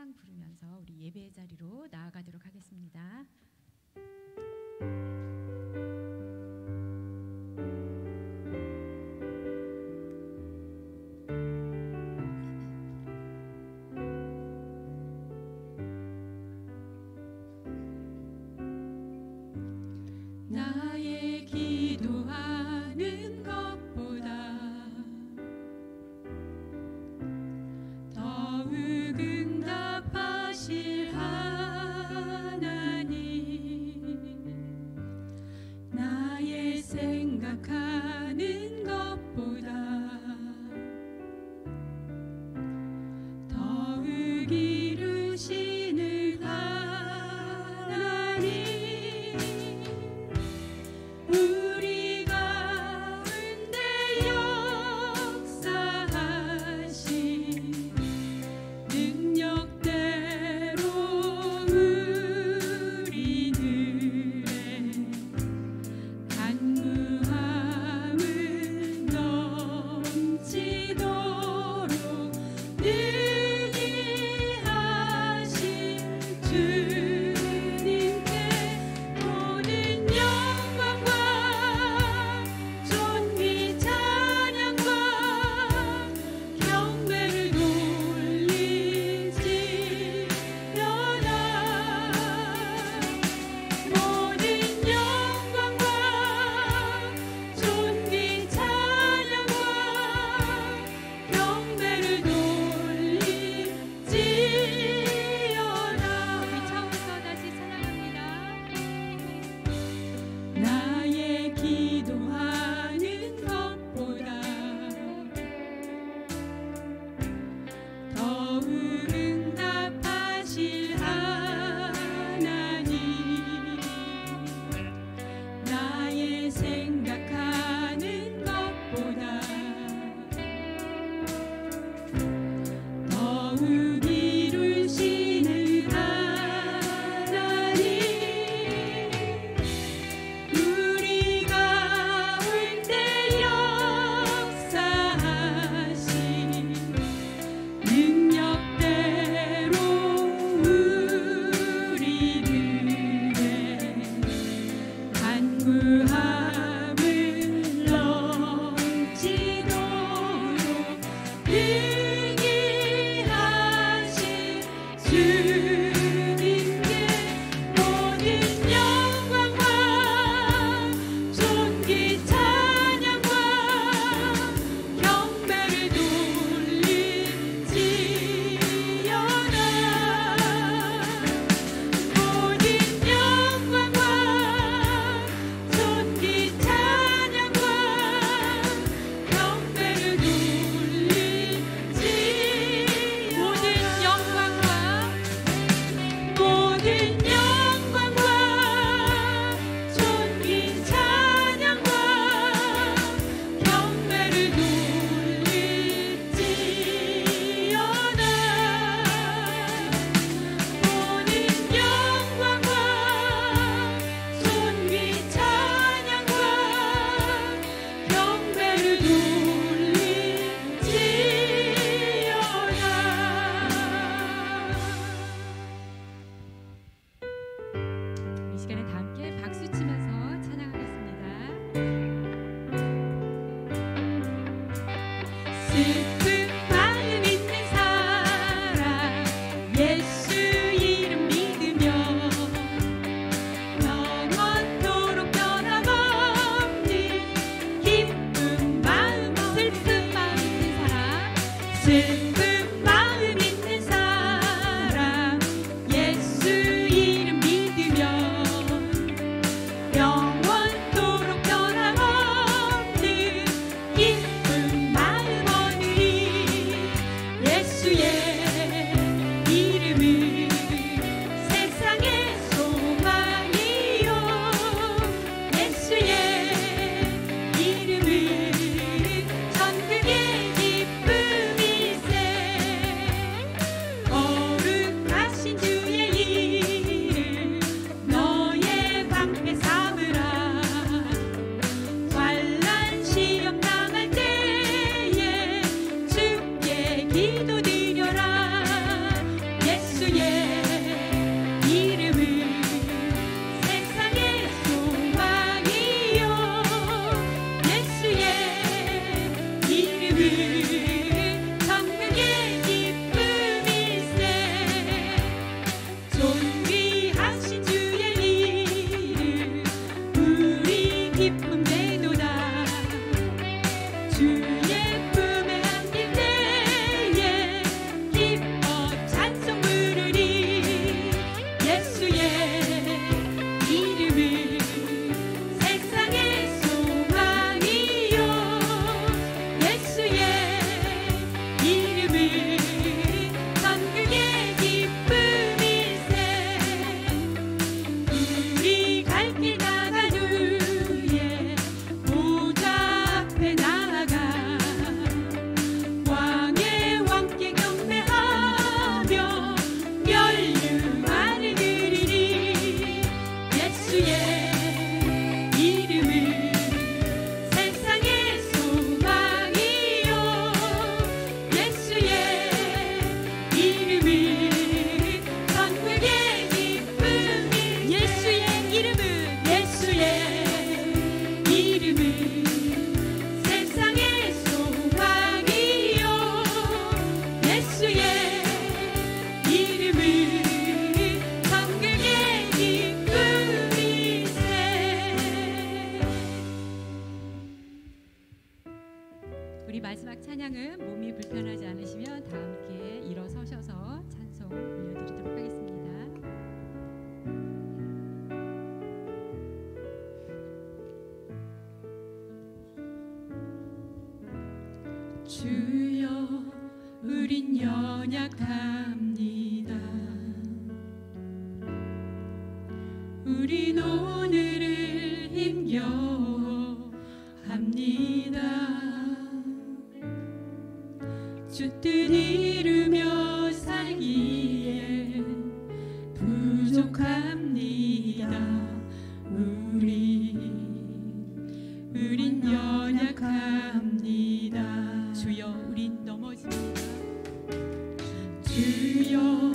찬양 부르면서 우리 예배의 자리로 나아가도록 하겠습니다. 나의 기도하는 것보다 더욱 응답하실 하나님, 나의 생각하는 것보다 더욱 이루시는 하나님, 우리 가운데 역사하신 능력대로 우리들의 간구함을 넘치도록 능히 하신 주님께 모든 영광과 존귀 찬양과 경배를 돌리지어다. 모든 영광과 존귀 찬양과 경배를 돌리지어다. 우리 처음부터 다시 찬양합니다. 나의 기도하는 것보다 더욱 응답하실 하나님, 나의 생각하는 것보다 더욱 이루시는 하나님, 우리 가운데 역사하신 능력대로 우리들의 간구함을 넘치도록 능히 하신 주님께 모든 영광과 존귀 찬양과 경배를 돌리지어다. 모든 영광과 존귀 찬양과 경배를 돌리지. 모든 영광과 우린 오늘을 힘겨워합니다. 주 뜻 이루며 살기에 부족합니다. 우린 연약합니다. 주여 우린 넘어집니다. 주여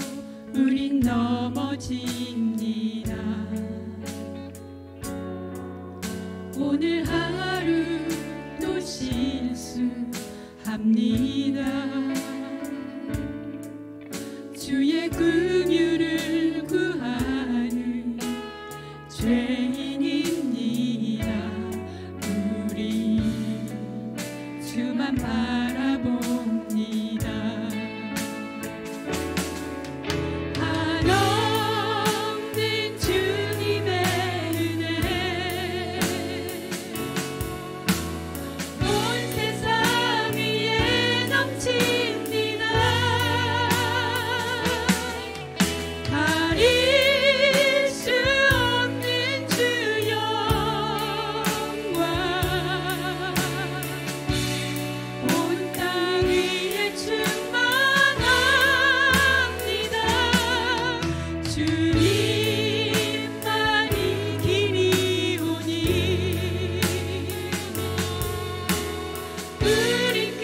우린 넘어집니다. 오늘 하루 또 실수합니다. 주의 긍휼을 구하는 죄인입니다. 우리 주만 바라봅니다. 한없는 주님의 은혜 온 세상 위에 넘칩니다. 가릴 수 없는 주 영광 온 땅 위에 충만합니다. 주님만이 길이오니 우린 그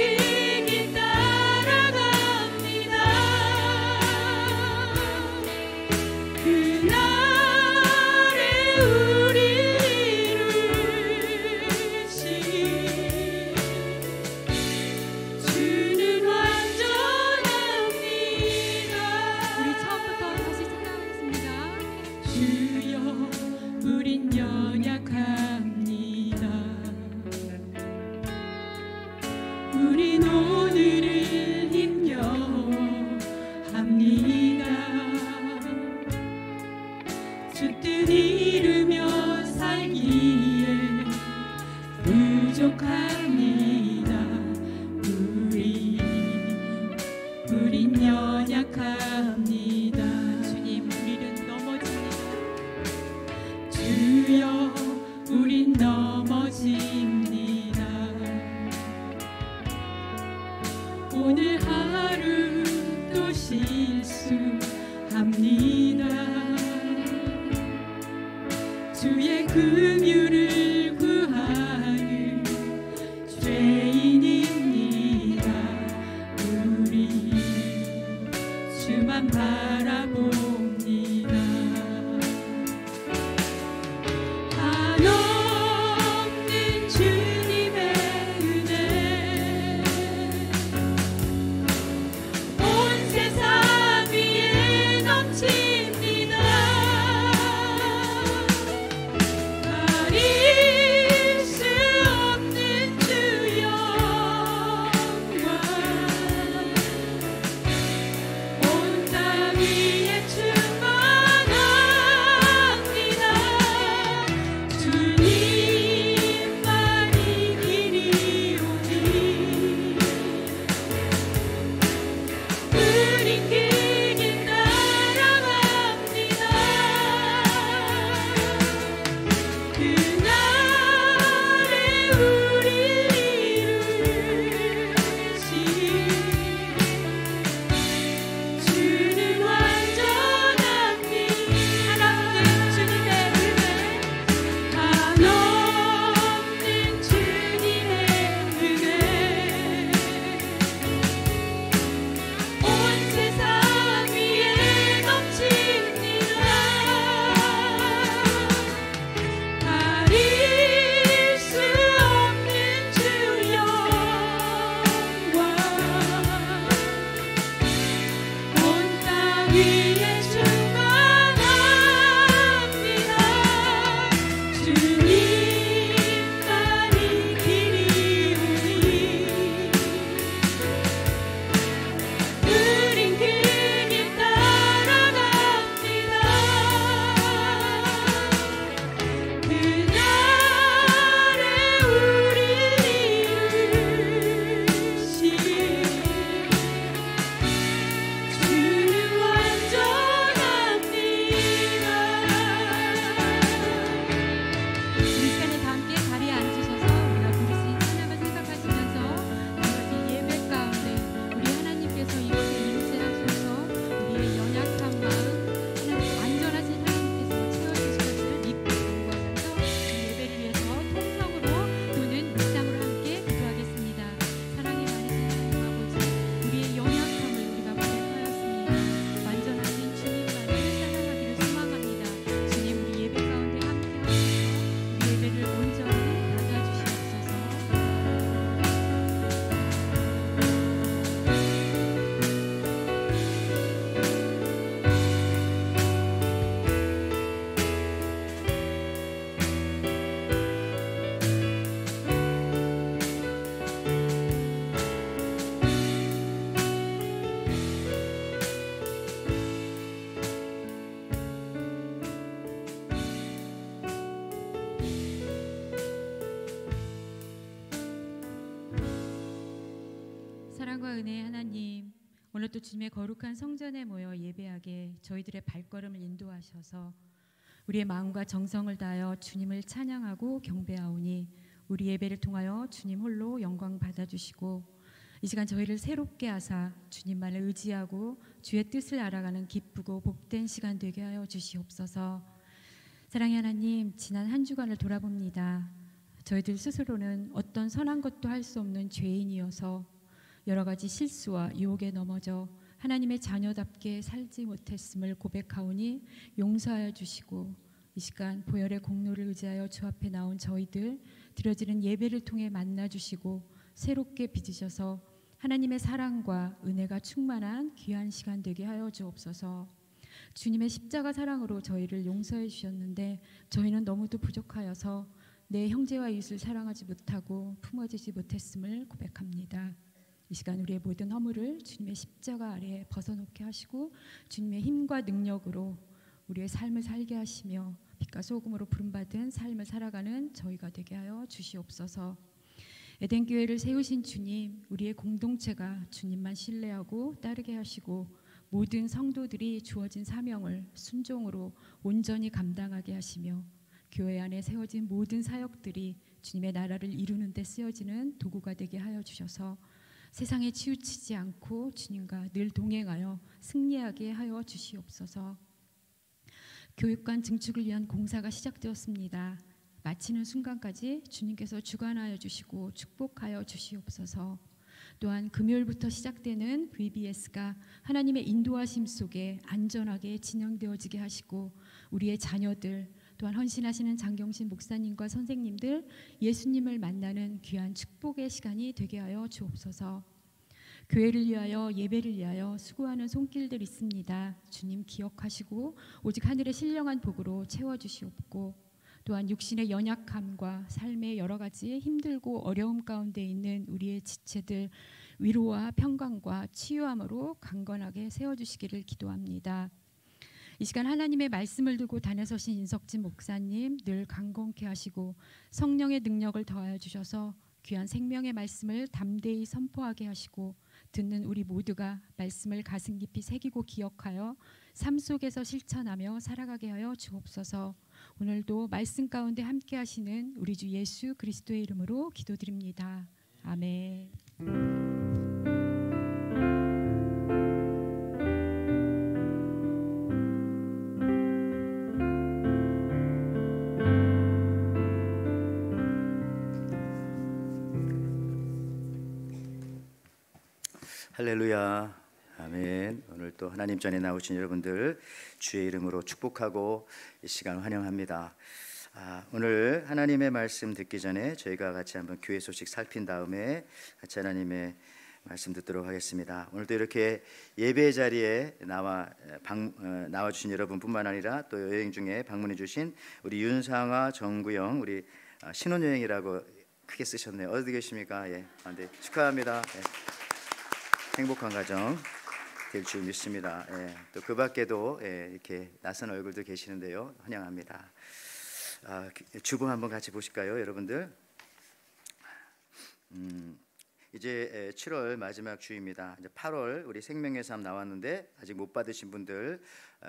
길 따라갑니다. 그날에 우리 이루신 주는 완전합니다. 우리 처음부터 다시 생각하겠습니다. 주여 우린 연약합니다. 우린 오늘을 힘겨워합니다. 주 뜻 이루며 살기에 부족합니다. 우린 연약합니다. 주님 우리는 넘어집니다. 주여 우린 넘어집니다. 오늘 하루 또 실수합니다. 주의 긍휼을 구하는 죄인입니다. 우리 주만 바라봅니다. 한없는 주님의 은혜 온 세상 위에 넘칩니다. 가릴 수 없는 주 영광 온 땅 위에 충만합니다. 주님만이 길이오니 우린 그 길 따라갑니다. 그날에 우리 이루신 주는 완전합니다. 한없는 주님의 은혜 한없는 주님의 은혜 온 세상 위에 넘칩니다. 가릴 수 없는 주 영광 온 땅 위에 충만합니다. 주님만이 길이오니 우린 그 길 따라갑니다. 그날에 우리 이루신 주는 완전합니다. 사랑과 은혜의 하나님, 오늘 또 주님의 거룩한 성전에 모여 예배하게 저희들의 발걸음을 인도하셔서 우리의 마음과 정성을 다하여 주님을 찬양하고 경배하오니 우리 예배를 통하여 주님 홀로 영광 받아주시고 이 시간 저희를 새롭게 하사 주님만을 의지하고 주의 뜻을 알아가는 기쁘고 복된 시간 되게 하여 주시옵소서. 사랑의 하나님, 지난 한 주간을 돌아봅니다. 저희들 스스로는 어떤 선한 것도 할 수 없는 죄인이어서 여러 가지 실수와 유혹에 넘어져 하나님의 자녀답게 살지 못했음을 고백하오니 용서하여 주시고 이 시간 보혈의 공로를 의지하여 주 앞에 나온 저희들 드려지는 예배를 통해 만나 주시고 새롭게 빚으셔서 하나님의 사랑과 은혜가 충만한 귀한 시간 되게 하여 주옵소서. 주님의 십자가 사랑으로 저희를 용서해 주셨는데 저희는 너무도 부족하여서 내 형제와 이웃을 사랑하지 못하고 품어주지 못했음을 고백합니다. 이 시간 우리의 모든 허물을 주님의 십자가 아래에 벗어놓게 하시고 주님의 힘과 능력으로 우리의 삶을 살게 하시며 빛과 소금으로 부름받은 삶을 살아가는 저희가 되게 하여 주시옵소서. 에덴교회를 세우신 주님, 우리의 공동체가 주님만 신뢰하고 따르게 하시고 모든 성도들이 주어진 사명을 순종으로 온전히 감당하게 하시며 교회 안에 세워진 모든 사역들이 주님의 나라를 이루는 데 쓰여지는 도구가 되게 하여 주셔서 세상에 치우치지 않고 주님과 늘 동행하여 승리하게 하여 주시옵소서. 교육관 증축을 위한 공사가 시작되었습니다. 마치는 순간까지 주님께서 주관하여 주시고 축복하여 주시옵소서. 또한 금요일부터 시작되는 VBS가 하나님의 인도하심 속에 안전하게 진행되어지게 하시고 우리의 자녀들 또한 헌신하시는 장경신 목사님과 선생님들 예수님을 만나는 귀한 축복의 시간이 되게 하여 주옵소서. 교회를 위하여 예배를 위하여 수고하는 손길들 있습니다. 주님 기억하시고 오직 하늘의 신령한 복으로 채워주시옵고 또한 육신의 연약함과 삶의 여러 가지 힘들고 어려움 가운데 있는 우리의 지체들 위로와 평강과 치유함으로 강건하게 세워주시기를 기도합니다. 이 시간 하나님의 말씀을 두고 다녀서신 인석진 목사님 늘 강건케 하시고 성령의 능력을 더하여 주셔서 귀한 생명의 말씀을 담대히 선포하게 하시고 듣는 우리 모두가 말씀을 가슴 깊이 새기고 기억하여 삶 속에서 실천하며 살아가게 하여 주옵소서. 오늘도 말씀 가운데 함께 하시는 우리 주 예수 그리스도의 이름으로 기도드립니다. 아멘. 할렐루야, 아멘. 오늘 또 하나님 전에 나오신 여러분들 주의 이름으로 축복하고 이 시간 환영합니다. 오늘 하나님의 말씀 듣기 전에 저희가 같이 한번 교회 소식 살핀 다음에 같이 하나님의 말씀 듣도록 하겠습니다. 오늘도 이렇게 예배 자리에 나와주신 여러분뿐만 아니라 또 여행 중에 방문해 주신 우리 윤상아, 정구영, 우리 신혼여행이라고 크게 쓰셨네요. 어디 계십니까? 예, 네, 축하합니다. 예. 행복한 가정 될 줄 믿습니다. 예, 또 그 밖에도 이렇게 낯선 얼굴들 계시는데요, 환영합니다. 주보 한번 같이 보실까요, 여러분들? 이제 7월 마지막 주입니다. 이제 8월 우리 생명의 삶 나왔는데 아직 못 받으신 분들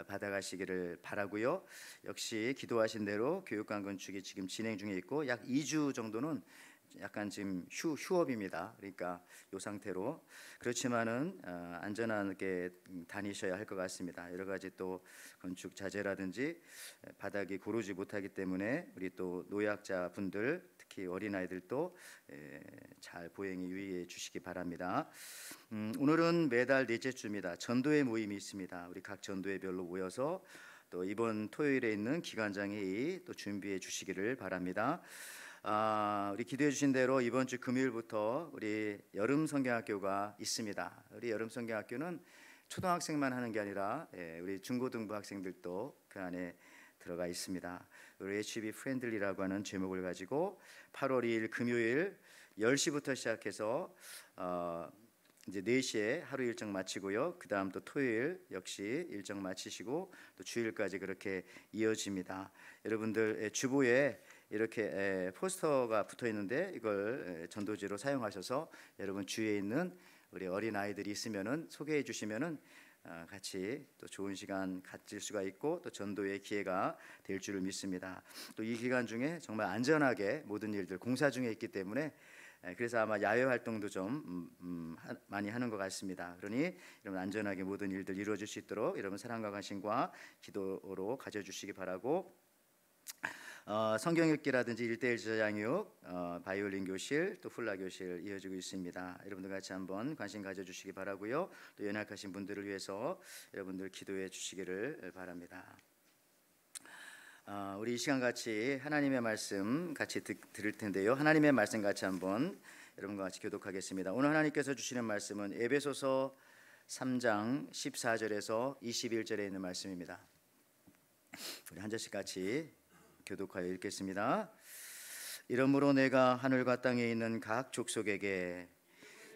받아가시기를 바라고요. 역시 기도하신 대로 교육관 건축이 지금 진행 중에 있고 약 2주 정도는 약간 지금 휴업입니다. 그러니까 이 상태로 그렇지만은 안전하게 다니셔야 할 것 같습니다. 여러 가지 또 건축 자재라든지 바닥이 고르지 못하기 때문에 우리 또 노약자 분들 특히 어린 아이들도 잘 보행에 유의해 주시기 바랍니다. 오늘은 매달 넷째 주입니다. 전도회 모임이 있습니다. 우리 각 전도회별로 모여서 또 이번 토요일에 있는 기관장 회의 또 준비해 주시기를 바랍니다. 우리 기도해 주신 대로 이번 주 금요일부터 우리 여름 성경학교가 있습니다. 우리 여름 성경학교는 초등학생만 하는 게 아니라 우리 중고등부 학생들도 그 안에 들어가 있습니다. 우리 HB 프렌들리라고 하는 제목을 가지고 8월 2일 금요일 10시부터 시작해서 이제 4시에 하루 일정 마치고요. 그 다음 또 토요일 역시 일정 마치시고 또 주일까지 그렇게 이어집니다. 여러분들 주보에 이렇게 포스터가 붙어 있는데 이걸 전도지로 사용하셔서 여러분 주위에 있는 우리 어린 아이들이 있으면은 소개해 주시면은 같이 또 좋은 시간 가질 수가 있고 또 전도의 기회가 될 줄을 믿습니다. 또 이 기간 중에 정말 안전하게 모든 일들 공사 중에 있기 때문에 그래서 아마 야외 활동도 좀 많이 하는 것 같습니다. 그러니 여러분 안전하게 모든 일들 이루어질 수 있도록 여러분 사랑과 관심과 기도로 가져주시기 바라고, 성경 읽기라든지 1:1 저자양육, 바이올린 교실, 또 훌라 교실 이어지고 있습니다. 여러분들 같이 한번 관심 가져주시기 바라고요. 또 연약하신 분들을 위해서 여러분들 기도해 주시기를 바랍니다. 우리 이 시간 같이 하나님의 말씀 같이 들을 텐데요. 하나님의 말씀 같이 한번 여러분과 같이 교독하겠습니다. 오늘 하나님께서 주시는 말씀은 에베소서 3장 14절에서 21절에 있는 말씀입니다. 우리 한 절씩 같이 교독하여 읽겠습니다. 이러므로 내가 하늘과 땅에 있는 각 족속에게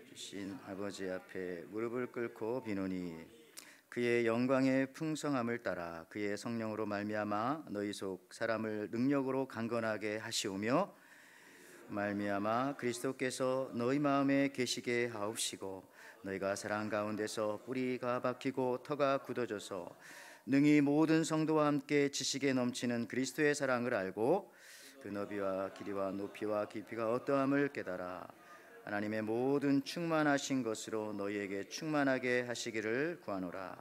주신 아버지 앞에 무릎을 꿇고 비노니 그의 영광의 풍성함을 따라 그의 성령으로 말미암아 너희 속 사람을 능력으로 강건하게 하시오며 말미암아 그리스도께서 너희 마음에 계시게 하옵시고 너희가 사랑 가운데서 뿌리가 박히고 터가 굳어져서 능히 모든 성도와 함께 지식에 넘치는 그리스도의 사랑을 알고 그 너비와 길이와 높이와 깊이가 어떠함을 깨달아 하나님의 모든 충만하신 것으로 너희에게 충만하게 하시기를 구하노라.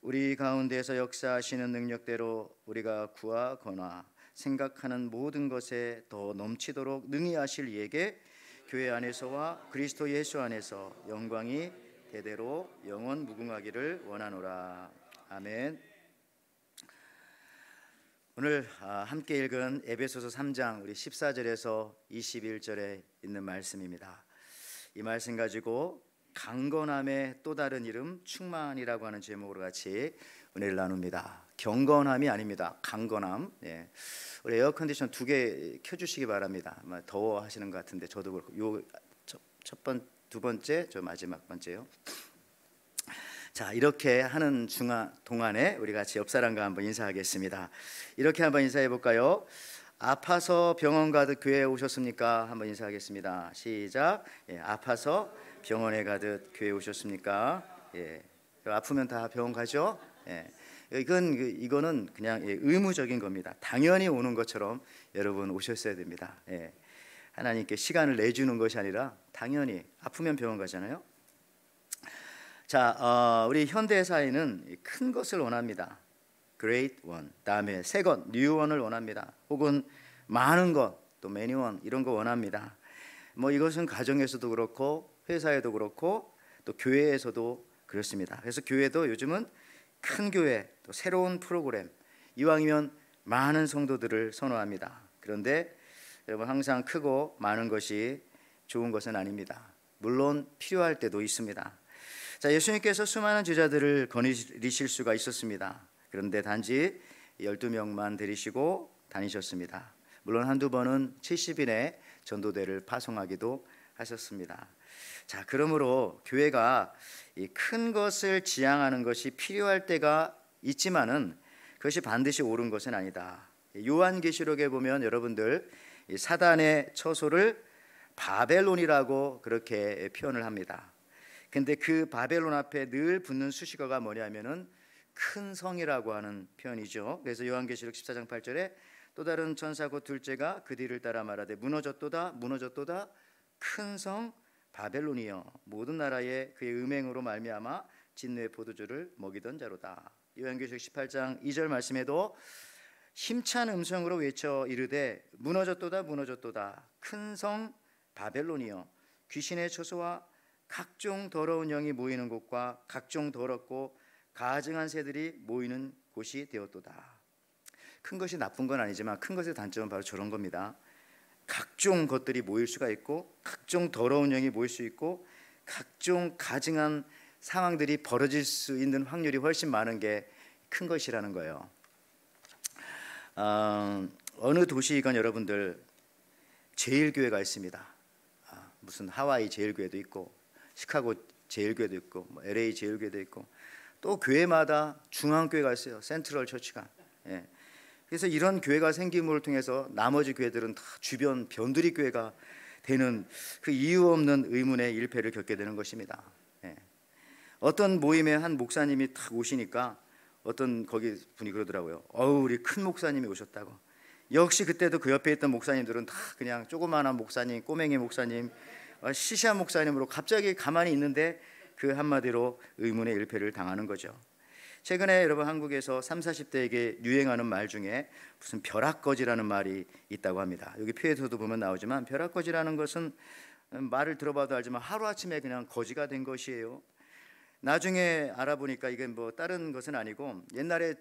우리 가운데서 역사하시는 능력대로 우리가 구하거나 생각하는 모든 것에 더 넘치도록 능히 하실 이에게 교회 안에서와 그리스도 예수 안에서 영광이 대대로 영원 무궁하기를 원하노라. 아멘. 오늘 함께 읽은 에베소서 3장 우리 14절에서 21절에 있는 말씀입니다. 이 말씀 가지고 강건함의 또 다른 이름 충만이라고 하는 제목으로 같이 은혜를 나눕니다. 경건함이 아닙니다. 강건함. 예. 우리 에어컨디션 2개 켜주시기 바랍니다. 아마 더워하시는 것 같은데 저도 그렇고 두 번째, 저 마지막 번째요. 자, 이렇게 하는 동안에 우리 같이 옆 사람과 한번 인사하겠습니다. 이렇게 한번 인사해 볼까요? 아파서 병원 가듯 교회에 오셨습니까? 한번 인사하겠습니다. 시작. 예, 아파서 병원에 가듯 교회에 오셨습니까? 예, 아프면 다 병원 가죠? 예, 이거는 그냥 의무적인 겁니다. 당연히 오는 것처럼 여러분 오셨어야 됩니다. 예, 하나님께 시간을 내주는 것이 아니라 당연히 아프면 병원 가잖아요. 자, 우리 현대 사회는 큰 것을 원합니다. Great one. 다음에 second, new one을 원합니다. 혹은 많은 것, 또 many one 이런 거 원합니다. 뭐 이것은 가정에서도 그렇고 회사에도 그렇고 또 교회에서도 그렇습니다. 그래서 교회도 요즘은 큰 교회, 또 새로운 프로그램, 이왕이면 많은 성도들을 선호합니다. 그런데 여러분 항상 크고 많은 것이 좋은 것은 아닙니다. 물론 필요할 때도 있습니다. 자, 예수님께서 수많은 제자들을 거느리실 수가 있었습니다. 그런데 단지 12명만 데리시고 다니셨습니다. 물론 한두 번은 70인의 전도대를 파송하기도 하셨습니다. 자, 그러므로 교회가 이 큰 것을 지향하는 것이 필요할 때가 있지만은 그것이 반드시 옳은 것은 아니다. 요한계시록에 보면 여러분들 이 사단의 처소를 바벨론이라고 그렇게 표현을 합니다. 근데 그 바벨론 앞에 늘 붙는 수식어가 뭐냐면은 큰 성이라고 하는 표현이죠. 그래서 요한계시록 14장 8절에 또 다른 천사 곧 둘째가 그 뒤를 따라 말하되 무너졌도다 무너졌도다 큰 성 바벨론이여 모든 나라에 그의 음행으로 말미암아 진노의 포도주를 먹이던 자로다. 요한계시록 18장 2절 말씀에도 힘찬 음성으로 외쳐 이르되 무너졌도다 무너졌도다 큰 성 바벨론이여 귀신의 처소와 각종 더러운 영이 모이는 곳과 각종 더럽고 가증한 새들이 모이는 곳이 되었도다. 큰 것이 나쁜 건 아니지만 큰 것의 단점은 바로 저런 겁니다. 각종 것들이 모일 수가 있고 각종 더러운 영이 모일 수 있고 각종 가증한 상황들이 벌어질 수 있는 확률이 훨씬 많은 게 큰 것이라는 거예요. 어느 도시이건 여러분들 제일교회가 있습니다. 무슨 하와이 제일교회도 있고 시카고 제일교회도 있고 뭐 LA 제일교회도 있고 또 교회마다 중앙교회가 있어요. 센트럴 처치가. 예. 그래서 이런 교회가 생김을 통해서 나머지 교회들은 다 주변 변두리 교회가 되는 그 이유 없는 의문의 일패를 겪게 되는 것입니다. 예. 어떤 모임에 한 목사님이 탁 오시니까 어떤 거기 분이 그러더라고요. 우리 큰 목사님이 오셨다고. 역시 그때도 그 옆에 있던 목사님들은 다 그냥 조그마한 목사님, 꼬맹이 목사님, 시시한 목사님으로 갑자기 가만히 있는데 그 한마디로 의문의 일패를 당하는 거죠. 최근에 여러분 한국에서 30, 40대에게 유행하는 말 중에 무슨 벼락거지라는 말이 있다고 합니다. 여기 표에서도 보면 나오지만 벼락거지라는 것은 말을 들어봐도 알지만 하루아침에 그냥 거지가 된 것이에요. 나중에 알아보니까 이게 뭐 다른 것은 아니고 옛날에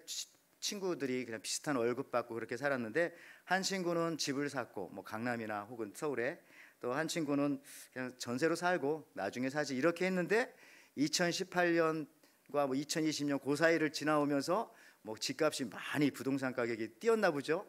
친구들이 그냥 비슷한 월급 받고 그렇게 살았는데 한 친구는 집을 샀고 뭐 강남이나 혹은 서울에, 또 한 친구는 그냥 전세로 살고 나중에 사지 이렇게 했는데 2018년과 뭐 2020년 그 사이를 지나오면서 뭐 집값이 많이 부동산 가격이 뛰었나 보죠.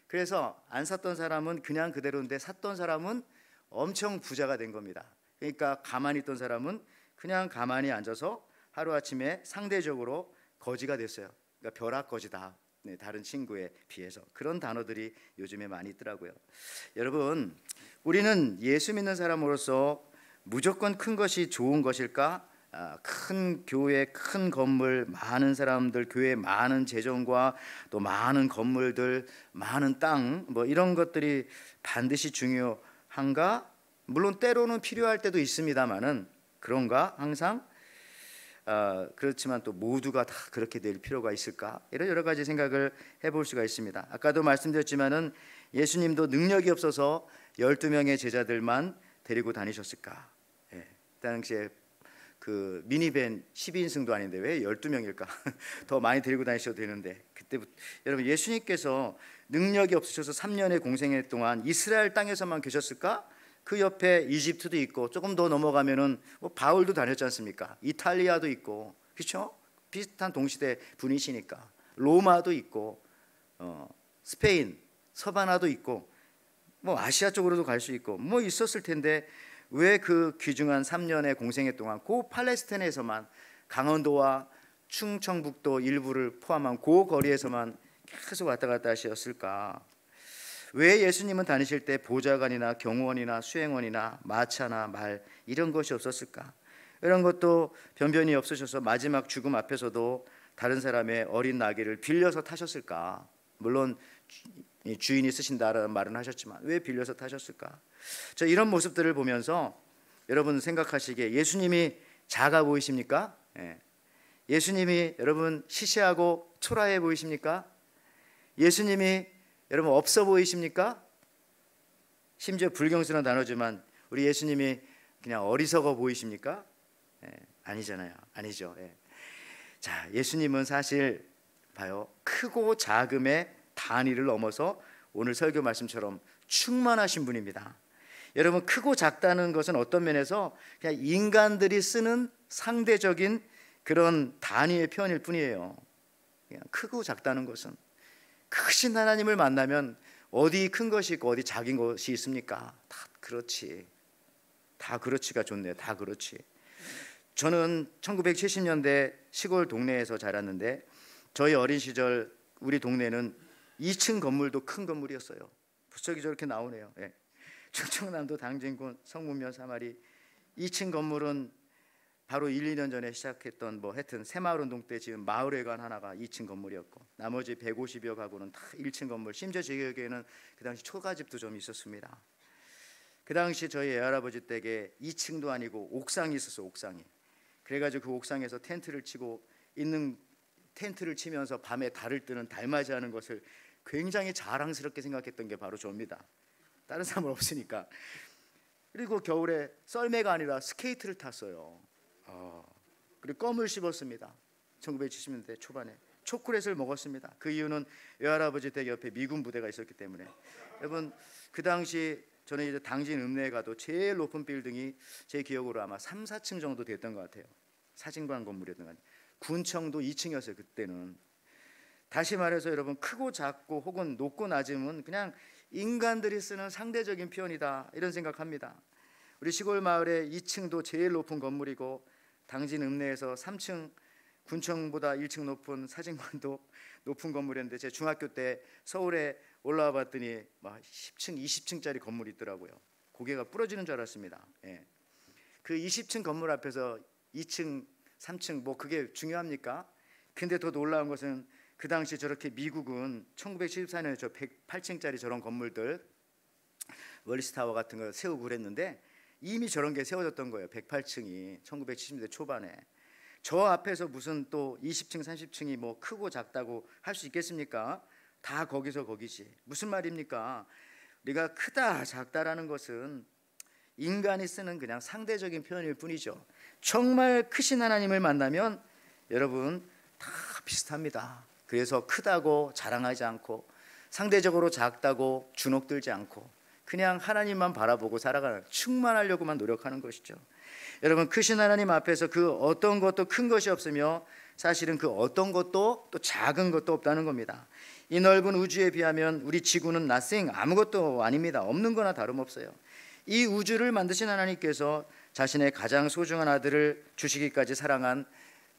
그래서 안 샀던 사람은 그냥 그대로인데 샀던 사람은 엄청 부자가 된 겁니다. 그러니까 가만히 있던 사람은 그냥 가만히 앉아서 하루아침에 상대적으로 거지가 됐어요. 그러니까 벼락거지다. 네, 다른 친구에 비해서. 그런 단어들이 요즘에 많이 있더라고요. 여러분, 우리는 예수 믿는 사람으로서 무조건 큰 것이 좋은 것일까? 큰 교회, 큰 건물, 많은 사람들, 교회 많은 재정과 또 많은 건물들, 많은 땅, 뭐 이런 것들이 반드시 중요한가? 물론 때로는 필요할 때도 있습니다만은 그런가? 항상? 그렇지만 또 모두가 다 그렇게 될 필요가 있을까? 이런 여러 가지 생각을 해볼 수가 있습니다. 아까도 말씀드렸지만은 예수님도 능력이 없어서 12명의 제자들만 데리고 다니셨을까? 예, 당시에 그 미니밴 12인승도 아닌데 왜 12명일까? 더 많이 데리고 다니셔도 되는데, 그때부터 여러분 예수님께서 능력이 없으셔서 3년의 공생애 동안 이스라엘 땅에서만 계셨을까? 그 옆에 이집트도 있고 조금 더 넘어가면은 뭐 바울도 다녔지 않습니까? 이탈리아도 있고, 그렇죠? 비슷한 동시대 분이시니까. 로마도 있고, 스페인, 서바나도 있고, 뭐 아시아 쪽으로도 갈 수 있고 뭐 있었을 텐데 왜 그 귀중한 3년의 공생애 동안 그 팔레스타인에서만, 강원도와 충청북도 일부를 포함한 그 거리에서만 계속 왔다 갔다 하셨을까? 왜 예수님은 다니실 때 보좌관이나 경호원이나 수행원이나 마차나 말 이런 것이 없었을까? 이런 것도 변변히 없으셔서 마지막 죽음 앞에서도 다른 사람의 어린 나귀를 빌려서 타셨을까? 물론 주인이 쓰신다라는 말은 하셨지만 왜 빌려서 타셨을까? 저 이런 모습들을 보면서 여러분 생각하시기에 예수님이 작아 보이십니까? 예수님이 여러분 시시하고 초라해 보이십니까? 예수님이 여러분 없어 보이십니까? 심지어 불경스러운 단어지만 우리 예수님이 그냥 어리석어 보이십니까? 아니잖아요. 아니죠. 자, 예수님은 사실 봐요, 크고 작음의 단위를 넘어서 오늘 설교 말씀처럼 충만하신 분입니다. 여러분, 크고 작다는 것은 어떤 면에서 그냥 인간들이 쓰는 상대적인 그런 단위의 표현일 뿐이에요. 그냥 크고 작다는 것은, 크신 하나님을 만나면 어디 큰 것이 있고 어디 작은 것이 있습니까? 다 그렇지. 다 그렇지가 좋네요. 다 그렇지. 저는 1970년대 시골 동네에서 자랐는데 저희 어린 시절 우리 동네는 2층 건물도 큰 건물이었어요. 부쩍이 저렇게 나오네요. 충청남도 당진군 성문면 사마리 2층 건물은 바로 1, 2년 전에 시작했던 뭐 하여튼 새마을운동 때 지금 마을회관 하나가 2층 건물이었고 나머지 150여 가구는 다 1층 건물, 심지어 제 기억에는 그 당시 초가집도 좀 있었습니다. 그 당시 저희 애할아버지 댁에 2층도 아니고 옥상이 있었어요. 옥상이. 그래가지고 그 옥상에서 텐트를 치고 있는, 텐트를 치면서 밤에 달을 뜨는 달맞이 하는 것을 굉장히 자랑스럽게 생각했던 게 바로 저입니다. 다른 사람은 없으니까. 그리고 겨울에 썰매가 아니라 스케이트를 탔어요. 그리고 껌을 씹었습니다. 1970년대 초반에 초콜릿을 먹었습니다. 그 이유는 외할아버지 댁 옆에 미군 부대가 있었기 때문에. 여러분, 그 당시 저는 이제 당진 읍내에 가도 제일 높은 빌딩이 제 기억으로 아마 3, 4층 정도 됐던 것 같아요. 사진관 건물이었던 것 같아요. 군청도 2층이었어요 그때는. 다시 말해서 여러분, 크고 작고 혹은 높고 낮음은 그냥 인간들이 쓰는 상대적인 표현이다, 이런 생각합니다. 우리 시골 마을의 2층도 제일 높은 건물이고 당진 읍내에서 3층, 군청보다 1층 높은 사진관도 높은 건물이었는데, 제 중학교 때 서울에 올라와 봤더니 막 10층, 20층짜리 건물이 있더라고요. 고개가 부러지는 줄 알았습니다. 예. 그 20층 건물 앞에서 2층, 3층 뭐 그게 중요합니까? 근데 더 놀라운 것은 그 당시 저렇게 미국은 1974년에 저 108층짜리 저런 건물들 월리스타워 같은 거 세우고 그랬는데 이미 저런 게 세워졌던 거예요. 108층이 1970년대 초반에. 저 앞에서 무슨 또 20층 30층이 뭐 크고 작다고 할 수 있겠습니까? 다 거기서 거기지. 무슨 말입니까? 우리가 크다 작다라는 것은 인간이 쓰는 그냥 상대적인 표현일 뿐이죠. 정말 크신 하나님을 만나면 여러분 다 비슷합니다. 그래서 크다고 자랑하지 않고 상대적으로 작다고 주눅들지 않고 그냥 하나님만 바라보고 살아가는, 충만하려고만 노력하는 것이죠. 여러분, 크신 하나님 앞에서 그 어떤 것도 큰 것이 없으며 사실은 그 어떤 것도 또 작은 것도 없다는 겁니다. 이 넓은 우주에 비하면 우리 지구는 nothing, 아무것도 아닙니다. 없는 거나 다름없어요. 이 우주를 만드신 하나님께서 자신의 가장 소중한 아들을 주시기까지 사랑한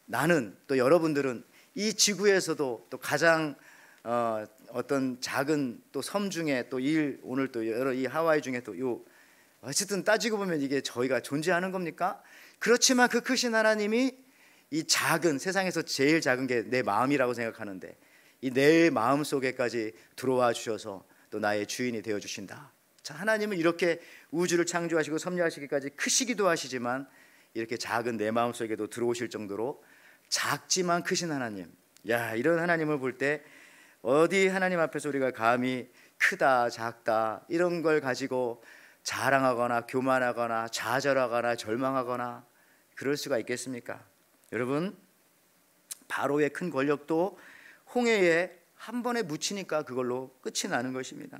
나는, 또 여러분들은 이 지구에서도 또 가장 어떤 작은 또 섬 중에 또 오늘 또 여러 이 하와이 중에 또 요 어쨌든 따지고 보면 이게 저희가 존재하는 겁니까? 그렇지만 그 크신 하나님이 이 작은, 세상에서 제일 작은 게 내 마음이라고 생각하는데 이 내 마음 속에까지 들어와 주셔서 또 나의 주인이 되어 주신다. 자, 하나님은 이렇게 우주를 창조하시고 섭리하시기까지 크시기도 하시지만 이렇게 작은 내 마음 속에도 들어오실 정도로 작지만 크신 하나님. 야, 이런 하나님을 볼 때 어디 하나님 앞에서 우리가 감히 크다 작다 이런 걸 가지고 자랑하거나 교만하거나 좌절하거나 절망하거나 그럴 수가 있겠습니까? 여러분, 바로의 큰 권력도 홍해에 한 번에 묻히니까 그걸로 끝이 나는 것입니다.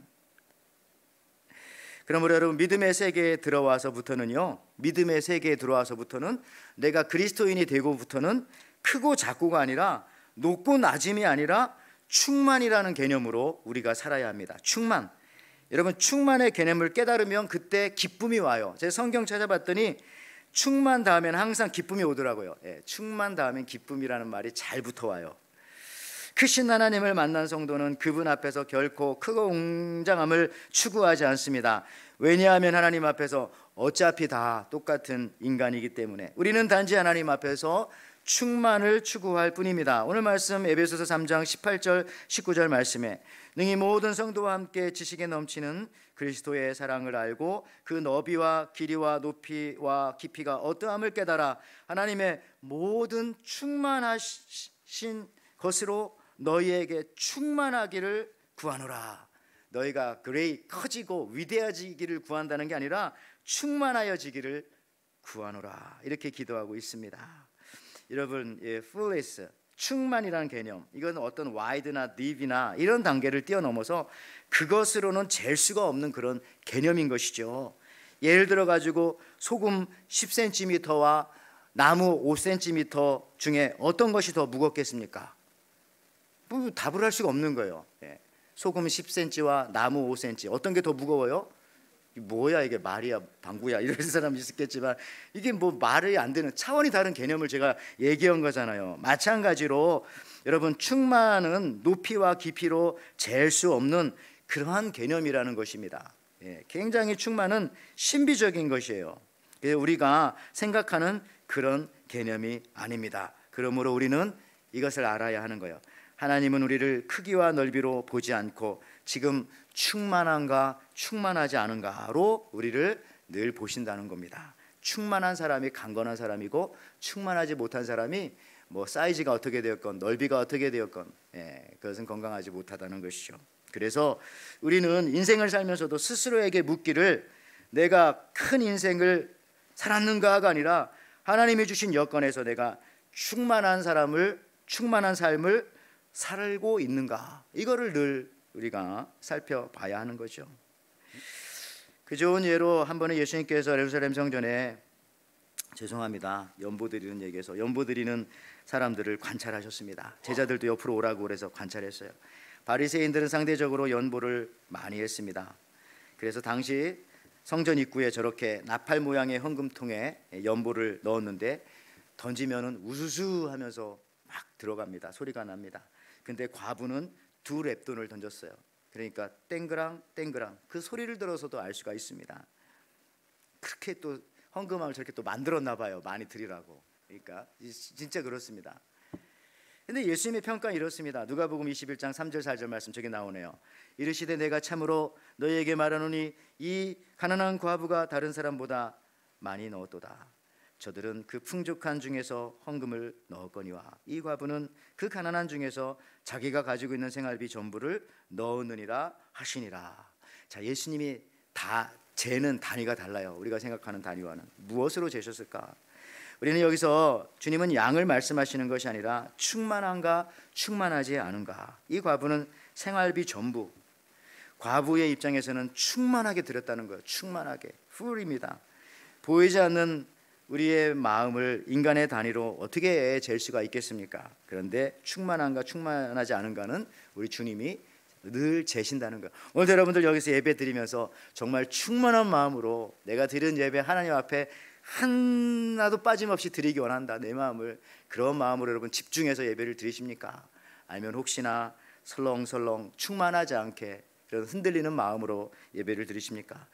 그러므로 여러분, 믿음의 세계에 들어와서부터는요, 믿음의 세계에 들어와서부터는 내가 그리스도인이 되고부터는 크고 작고가 아니라 높고 낮음이 아니라 충만이라는 개념으로 우리가 살아야 합니다. 충만. 여러분, 충만의 개념을 깨달으면 그때 기쁨이 와요. 제가 성경 찾아봤더니 충만 다음에는 항상 기쁨이 오더라고요. 예, 충만 다음엔 기쁨이라는 말이 잘 붙어와요. 크신 하나님을 만난 성도는 그분 앞에서 결코 크고 웅장함을 추구하지 않습니다. 왜냐하면 하나님 앞에서 어차피 다 똑같은 인간이기 때문에 우리는 단지 하나님 앞에서 충만을 추구할 뿐입니다. 오늘 말씀 에베소서 3장 18절 19절 말씀에 능히 모든 성도와 함께 지식에 넘치는 그리스도의 사랑을 알고 그 너비와 길이와 높이와 깊이가 어떠함을 깨달아 하나님의 모든 충만하신 것으로 너희에게 충만하기를 구하노라. 너희가 커지고 위대해지기를 구한다는 게 아니라 충만하여지기를 구하노라. 이렇게 기도하고 있습니다. 여러분, fullness, 충만이라는 개념, 이건 어떤 wide나 deep이나 이런 단계를 뛰어넘어서 그것으로는 잴 수가 없는 그런 개념인 것이죠. 예를 들어 가지고 소금 10cm와 나무 5cm 중에 어떤 것이 더 무겁겠습니까? 뭐 답을 할 수가 없는 거예요. 소금 10cm와 나무 5cm 어떤 게 더 무거워요? 뭐야 이게 말이야 방구야 이런 사람이 있겠지만 이게 뭐 말이 안 되는 차원이 다른 개념을 제가 얘기한 거잖아요. 마찬가지로 여러분, 충만은 높이와 깊이로 잴 수 없는 그러한 개념이라는 것입니다. 굉장히 충만은 신비적인 것이에요. 우리가 생각하는 그런 개념이 아닙니다. 그러므로 우리는 이것을 알아야 하는 거예요. 하나님은 우리를 크기와 넓이로 보지 않고 지금 충만한가 충만하지 않은가로 우리를 늘 보신다는 겁니다. 충만한 사람이 강건한 사람이고 충만하지 못한 사람이 뭐 사이즈가 어떻게 되었건 넓이가 어떻게 되었건 그것은 건강하지 못하다는 것이죠. 그래서 우리는 인생을 살면서도 스스로에게 묻기를 내가 큰 인생을 살았는가가 아니라 하나님이 주신 여건에서 내가 충만한 삶을 살고 있는가, 이거를 늘 우리가 살펴봐야 하는 거죠. 그 좋은 예로 한 번에 예수님께서 예루살렘 성전에 죄송합니다. 연보 드리는 얘기에서 연보 드리는 사람들을 관찰하셨습니다. 제자들도 옆으로 오라고 그래서 관찰했어요. 바리새인들은 상대적으로 연보를 많이 했습니다. 그래서 당시 성전 입구에 저렇게 나팔 모양의 헌금통에 연보를 넣었는데 던지면은 우수수 하면서 막 들어갑니다. 소리가 납니다. 근데 과부는 2 랩돈을 던졌어요. 그러니까 땡그랑 땡그랑 그 소리를 들어서도 알 수가 있습니다. 그렇게 또 헌금함을 저렇게 또 만들었나 봐요. 많이 드리라고. 그러니까 진짜 그렇습니다. 근데 예수님의 평가는 이렇습니다. 누가복음 21장 3절 4절 말씀 저기 나오네요. 이르시되 내가 참으로 너희에게 말하노니 이 가난한 과부가 다른 사람보다 많이 넣었도다. 저들은 그 풍족한 중에서 헌금을 넣었거니와 이 과부는 그 가난한 중에서 자기가 가지고 있는 생활비 전부를 넣었느니라 하시니라. 자, 예수님이 다 재는 단위가 달라요. 우리가 생각하는 단위와는. 무엇으로 재셨을까? 우리는 여기서 주님은 양을 말씀하시는 것이 아니라 충만한가 충만하지 않은가. 이 과부는 생활비 전부, 과부의 입장에서는 충만하게 드렸다는 거예요. 충만하게, 풀입니다. 보이지 않는 우리의 마음을 인간의 단위로 어떻게 잴 수가 있겠습니까? 그런데 충만한가 충만하지 않은가는 우리 주님이 늘 재신다는 거예요. 오늘 여러분들 여기서 예배 드리면서 정말 충만한 마음으로 내가 드리는 예배 하나님 앞에 하나도 빠짐없이 드리기 원한다. 내 마음을, 그런 마음으로 여러분 집중해서 예배를 드리십니까? 아니면 혹시나 설렁설렁 충만하지 않게 그런 흔들리는 마음으로 예배를 드리십니까?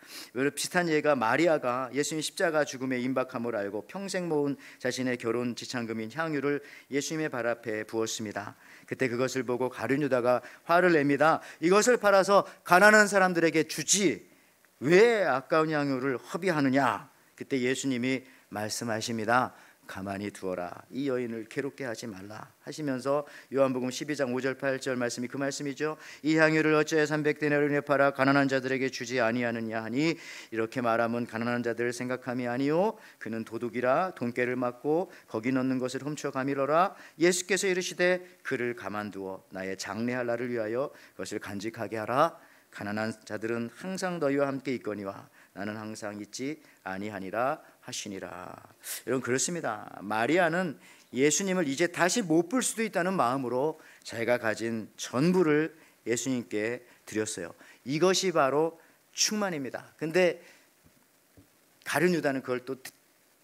비슷한 예가 마리아가 예수님 십자가 죽음의 임박함을 알고 평생 모은 자신의 결혼 지참금인 향유를 예수님의 발 앞에 부었습니다. 그때 그것을 보고 가룟 유다가 화를 냅니다. 이것을 팔아서 가난한 사람들에게 주지 왜 아까운 향유를 허비하느냐? 그때 예수님이 말씀하십니다. 가만히 두어라. 이 여인을 괴롭게 하지 말라 하시면서 요한복음 12장 5절 8절 말씀이 그 말씀이죠. 이 향유를 어찌하여 300데나리온에 팔아 가난한 자들에게 주지 아니하느냐 하니 이렇게 말하면 가난한 자들을 생각함이 아니요 그는 도둑이라 돈깨를 맞고 거기 넣는 것을 훔쳐 가밀어라. 예수께서 이르시되 그를 가만두어 나의 장래할 날을 위하여 그것을 간직하게 하라. 가난한 자들은 항상 너희와 함께 있거니와 나는 항상 있지 아니하니라 하시니라. 여러분 그렇습니다. 마리아는 예수님을 이제 다시 못 볼 수도 있다는 마음으로 자기가 가진 전부를 예수님께 드렸어요. 이것이 바로 충만입니다. 근데 가룟 유다는 그걸 또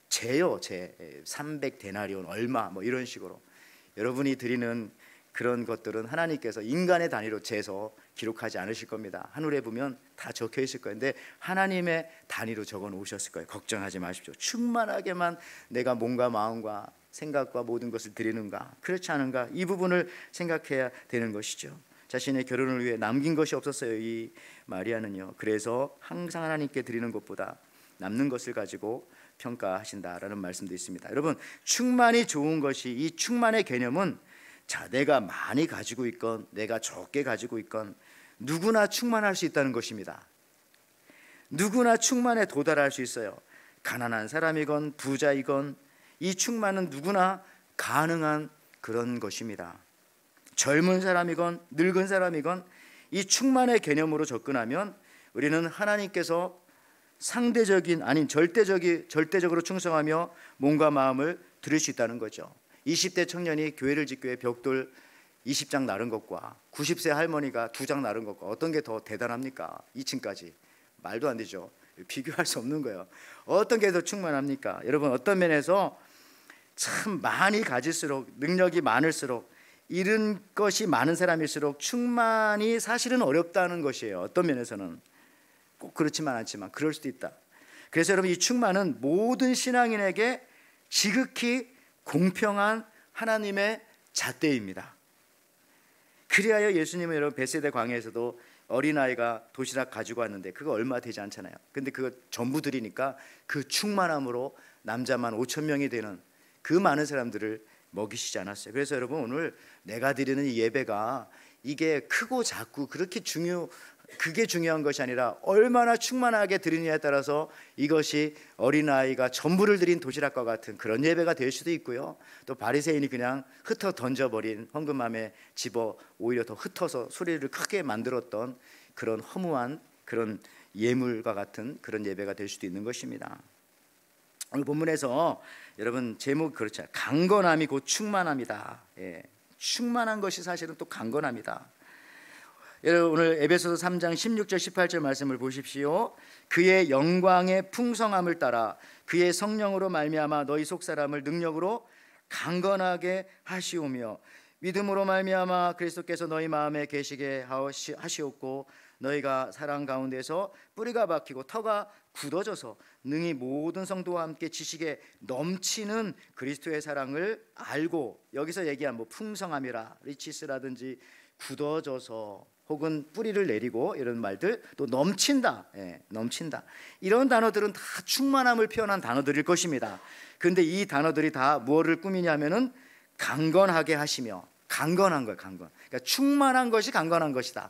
재요. 300데나리온 얼마 뭐 이런 식으로. 여러분이 드리는 그런 것들은 하나님께서 인간의 단위로 재서 기록하지 않으실 겁니다. 하늘에 보면 다 적혀 있을 거예요. 근데 하나님의 단위로 적어 놓으셨을 거예요. 걱정하지 마십시오. 충만하게만 내가 몸과 마음과 생각과 모든 것을 드리는가, 그렇지 않은가, 이 부분을 생각해야 되는 것이죠. 자신의 결혼을 위해 남긴 것이 없었어요, 이 마리아는요. 그래서 항상 하나님께 드리는 것보다 남는 것을 가지고 평가하신다라는 말씀도 있습니다. 여러분, 충만이 좋은 것이, 이 충만의 개념은 자, 내가 많이 가지고 있건 내가 적게 가지고 있건 누구나 충만할 수 있다는 것입니다. 누구나 충만에 도달할 수 있어요. 가난한 사람이건 부자이건 이 충만은 누구나 가능한 그런 것입니다. 젊은 사람이건 늙은 사람이건 이 충만의 개념으로 접근하면 우리는 하나님께서 상대적인 아닌 절대적으로 충성하며 몸과 마음을 드릴 수 있다는 거죠. 20대 청년이 교회를 짓기 위해 벽돌 20장 나른 것과 90세 할머니가 2장 나른 것과 어떤 게 더 대단합니까? 2층까지 말도 안 되죠. 비교할 수 없는 거예요. 어떤 게 더 충만합니까? 여러분, 어떤 면에서 참 많이 가질수록, 능력이 많을수록, 잃은 것이 많은 사람일수록 충만이 사실은 어렵다는 것이에요. 어떤 면에서는 꼭 그렇지만 않지만 그럴 수도 있다. 그래서 여러분, 이 충만은 모든 신앙인에게 지극히 공평한 하나님의 잣대입니다. 그리하여 예수님은 여러분 베세다 광야에서도 어린아이가 도시락 가지고 왔는데 그거 얼마 되지 않잖아요. 근데 그거 전부 드리니까 그 충만함으로 남자만 5,000명이 되는 그 많은 사람들을 먹이시지 않았어요. 그래서 여러분, 오늘 내가 드리는 이 예배가 이게 크고 작고 그게 중요한 것이 아니라 얼마나 충만하게 드리느냐에 따라서 이것이 어린아이가 전부를 드린 도시락과 같은 그런 예배가 될 수도 있고요. 또 바리새인이 그냥 흩어 던져버린 헌금함에 집어 오히려 더 흩어서 소리를 크게 만들었던 그런 허무한 그런 예물과 같은 그런 예배가 될 수도 있는 것입니다. 오늘 본문에서 여러분 제목이 그렇죠. 강건함이 곧 충만함이다. 예, 충만한 것이 사실은 또 강건함이다. 여러분, 오늘 에베소서 3장 16절 18절 말씀을 보십시오. 그의 영광의 풍성함을 따라 그의 성령으로 말미암아 너희 속사람을 능력으로 강건하게 하시오며 믿음으로 말미암아 그리스도께서 너희 마음에 계시게 하시옵고 너희가 사랑 가운데서 뿌리가 박히고 터가 굳어져서 능히 모든 성도와 함께 지식에 넘치는 그리스도의 사랑을 알고, 여기서 얘기한 뭐 풍성함이라 리치스라든지 굳어져서 혹은 뿌리를 내리고 이런 말들, 또 넘친다, 넘친다, 이런 단어들은 다 충만함을 표현한 단어들일 것입니다. 그런데 이 단어들이 다 무엇을 꾸미냐면은 강건하게 하시며, 강건한 거예요. 강건. 그러니까 충만한 것이 강건한 것이다.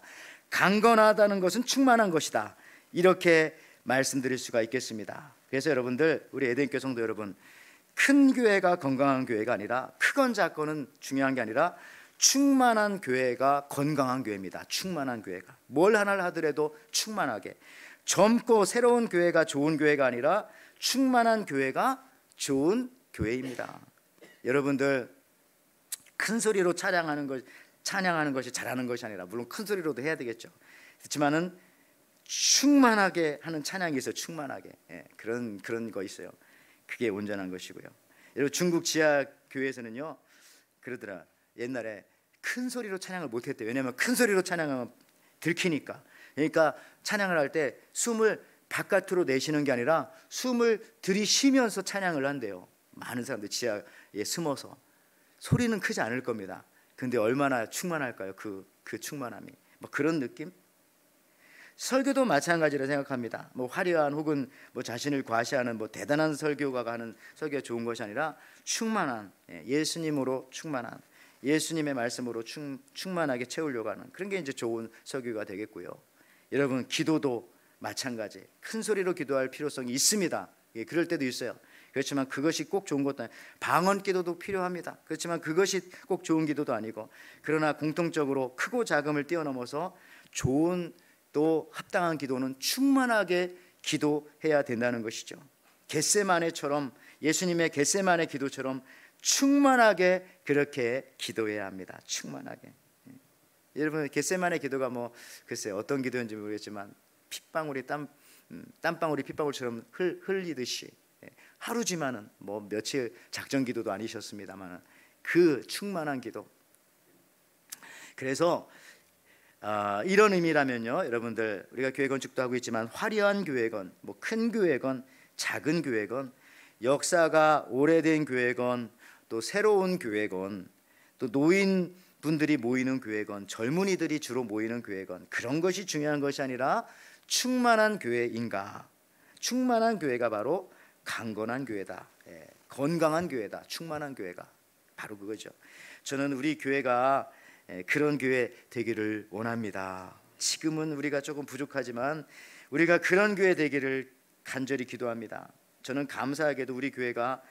강건하다는 것은 충만한 것이다. 이렇게 말씀드릴 수가 있겠습니다. 그래서 여러분들, 우리 에덴교회 성도 여러분, 큰 교회가 건강한 교회가 아니라, 크건 작건은 중요한 게 아니라 충만한 교회가 건강한 교회입니다. 충만한 교회가 뭘 하나를 하더라도 충만하게, 젊고 새로운 교회가 좋은 교회가 아니라 충만한 교회가 좋은 교회입니다. 여러분들, 큰 소리로 찬양하는 것이 잘하는 것이 아니라, 물론 큰 소리로도 해야 되겠죠. 그렇지만은 충만하게 하는 찬양이 있어요. 충만하게, 그런 거 있어요. 그게 온전한 것이고요. 여러분, 중국 지하 교회에서는요 그러더라. 옛날에 큰 소리로 찬양을 못했대요. 왜냐하면 큰 소리로 찬양하면 들키니까. 그러니까 찬양을 할 때 숨을 바깥으로 내쉬는 게 아니라 숨을 들이쉬면서 찬양을 한대요. 많은 사람들 지하에 숨어서. 소리는 크지 않을 겁니다. 근데 얼마나 충만할까요? 그 충만함이. 뭐 그런 느낌? 설교도 마찬가지라 생각합니다. 뭐 화려한 혹은 뭐 자신을 과시하는 뭐 대단한 설교가가 하는 설교가 좋은 것이 아니라 충만한, 예수님으로 충만한, 예수님의 말씀으로 충만하게 채우려고 하는 그런 게 이제 좋은 설교가 되겠고요. 여러분, 기도도 마찬가지. 큰 소리로 기도할 필요성이 있습니다. 그럴 때도 있어요. 그렇지만 그것이 꼭 좋은 것도 아니고, 방언 기도도 필요합니다. 그렇지만 그것이 꼭 좋은 기도도 아니고, 그러나 공통적으로 크고 작음을 뛰어넘어서 좋은, 또 합당한 기도는 충만하게 기도해야 된다는 것이죠. 겟세마네처럼, 예수님의 겟세마네 기도처럼 충만하게 그렇게 기도해야 합니다. 충만하게. 여러분, 겟세마네 기도가 뭐 글쎄요 어떤 기도인지 모르겠지만 핏방울이 땀방울이 핏방울처럼 흘리듯이, 하루지만은 뭐 며칠 작전 기도도 아니셨습니다만 그 충만한 기도. 그래서 이런 의미라면요, 여러분들, 우리가 교회 건축도 하고 있지만 화려한 교회건, 뭐 큰 교회건 작은 교회건, 역사가 오래된 교회건 또 새로운 교회건, 또 노인분들이 모이는 교회건, 젊은이들이 주로 모이는 교회건, 그런 것이 중요한 것이 아니라 충만한 교회인가. 충만한 교회가 바로 강건한 교회다. 건강한 교회다. 충만한 교회가 바로 그거죠. 저는 우리 교회가 그런 교회 되기를 원합니다. 지금은 우리가 조금 부족하지만 우리가 그런 교회 되기를 간절히 기도합니다. 저는 감사하게도 우리 교회가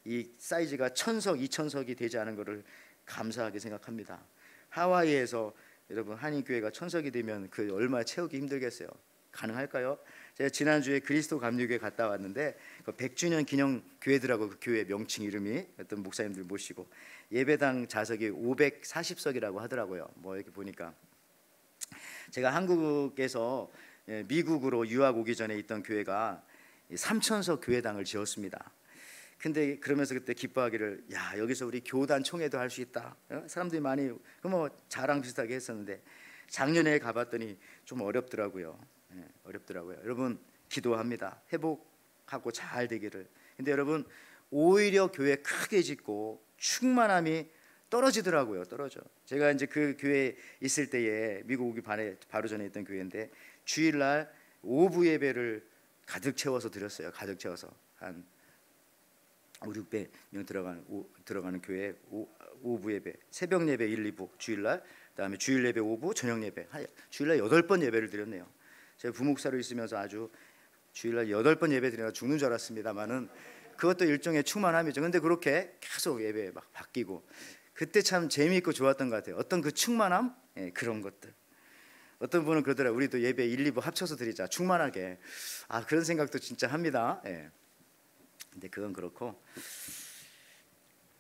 이 사이즈가 1000석, 2000석이 되지 않은 것을 감사하게 생각합니다. 하와이에서 여러분 한인교회가 1000석이 되면 그 얼마나 채우기 힘들겠어요. 가능할까요? 제가 지난주에 그리스도 감리교회 갔다 왔는데 그 100주년 기념 교회들하고 그 교회 명칭 이름이 어떤 목사님들 모시고 예배당 좌석이 540석이라고 하더라고요. 뭐 이렇게 보니까 제가 한국에서 미국으로 유학 오기 전에 있던 교회가 3000석 교회당을 지었습니다. 근데 그러면서 그때 기뻐하기를, 야, 여기서 우리 교단 총회도 할 수 있다. 사람들이 많이 뭐 자랑 비슷하게 했었는데 작년에 가봤더니 좀 어렵더라고요. 어렵더라고요. 여러분, 기도합니다. 회복하고 잘 되기를. 근데 여러분, 오히려 교회 크게 짓고 충만함이 떨어지더라고요. 떨어져. 제가 이제 그 교회에 있을 때에 미국 오기 바로 전에 있던 교회인데 주일날 오부 예배를 가득 채워서 드렸어요. 가득 채워서 한 5, 600명 들어가는 교회 오부 예배, 새벽 예배 1, 2부 주일날, 그다음에 주일 예배 5부, 저녁 예배, 주일날 8번 예배를 드렸네요. 제가 부목사로 있으면서 아주 주일날 8번 예배 드리나 죽는 줄 알았습니다만은 그것도 일종의 충만함이죠. 근데 그렇게 계속 예배 막 바뀌고 그때 참 재미있고 좋았던 것 같아요. 어떤 그 충만함, 그런 것들. 어떤 분은 그러더라고요. 우리도 예배 1, 2부 합쳐서 드리자, 충만하게. 그런 생각도 진짜 합니다. 근데 그건 그렇고,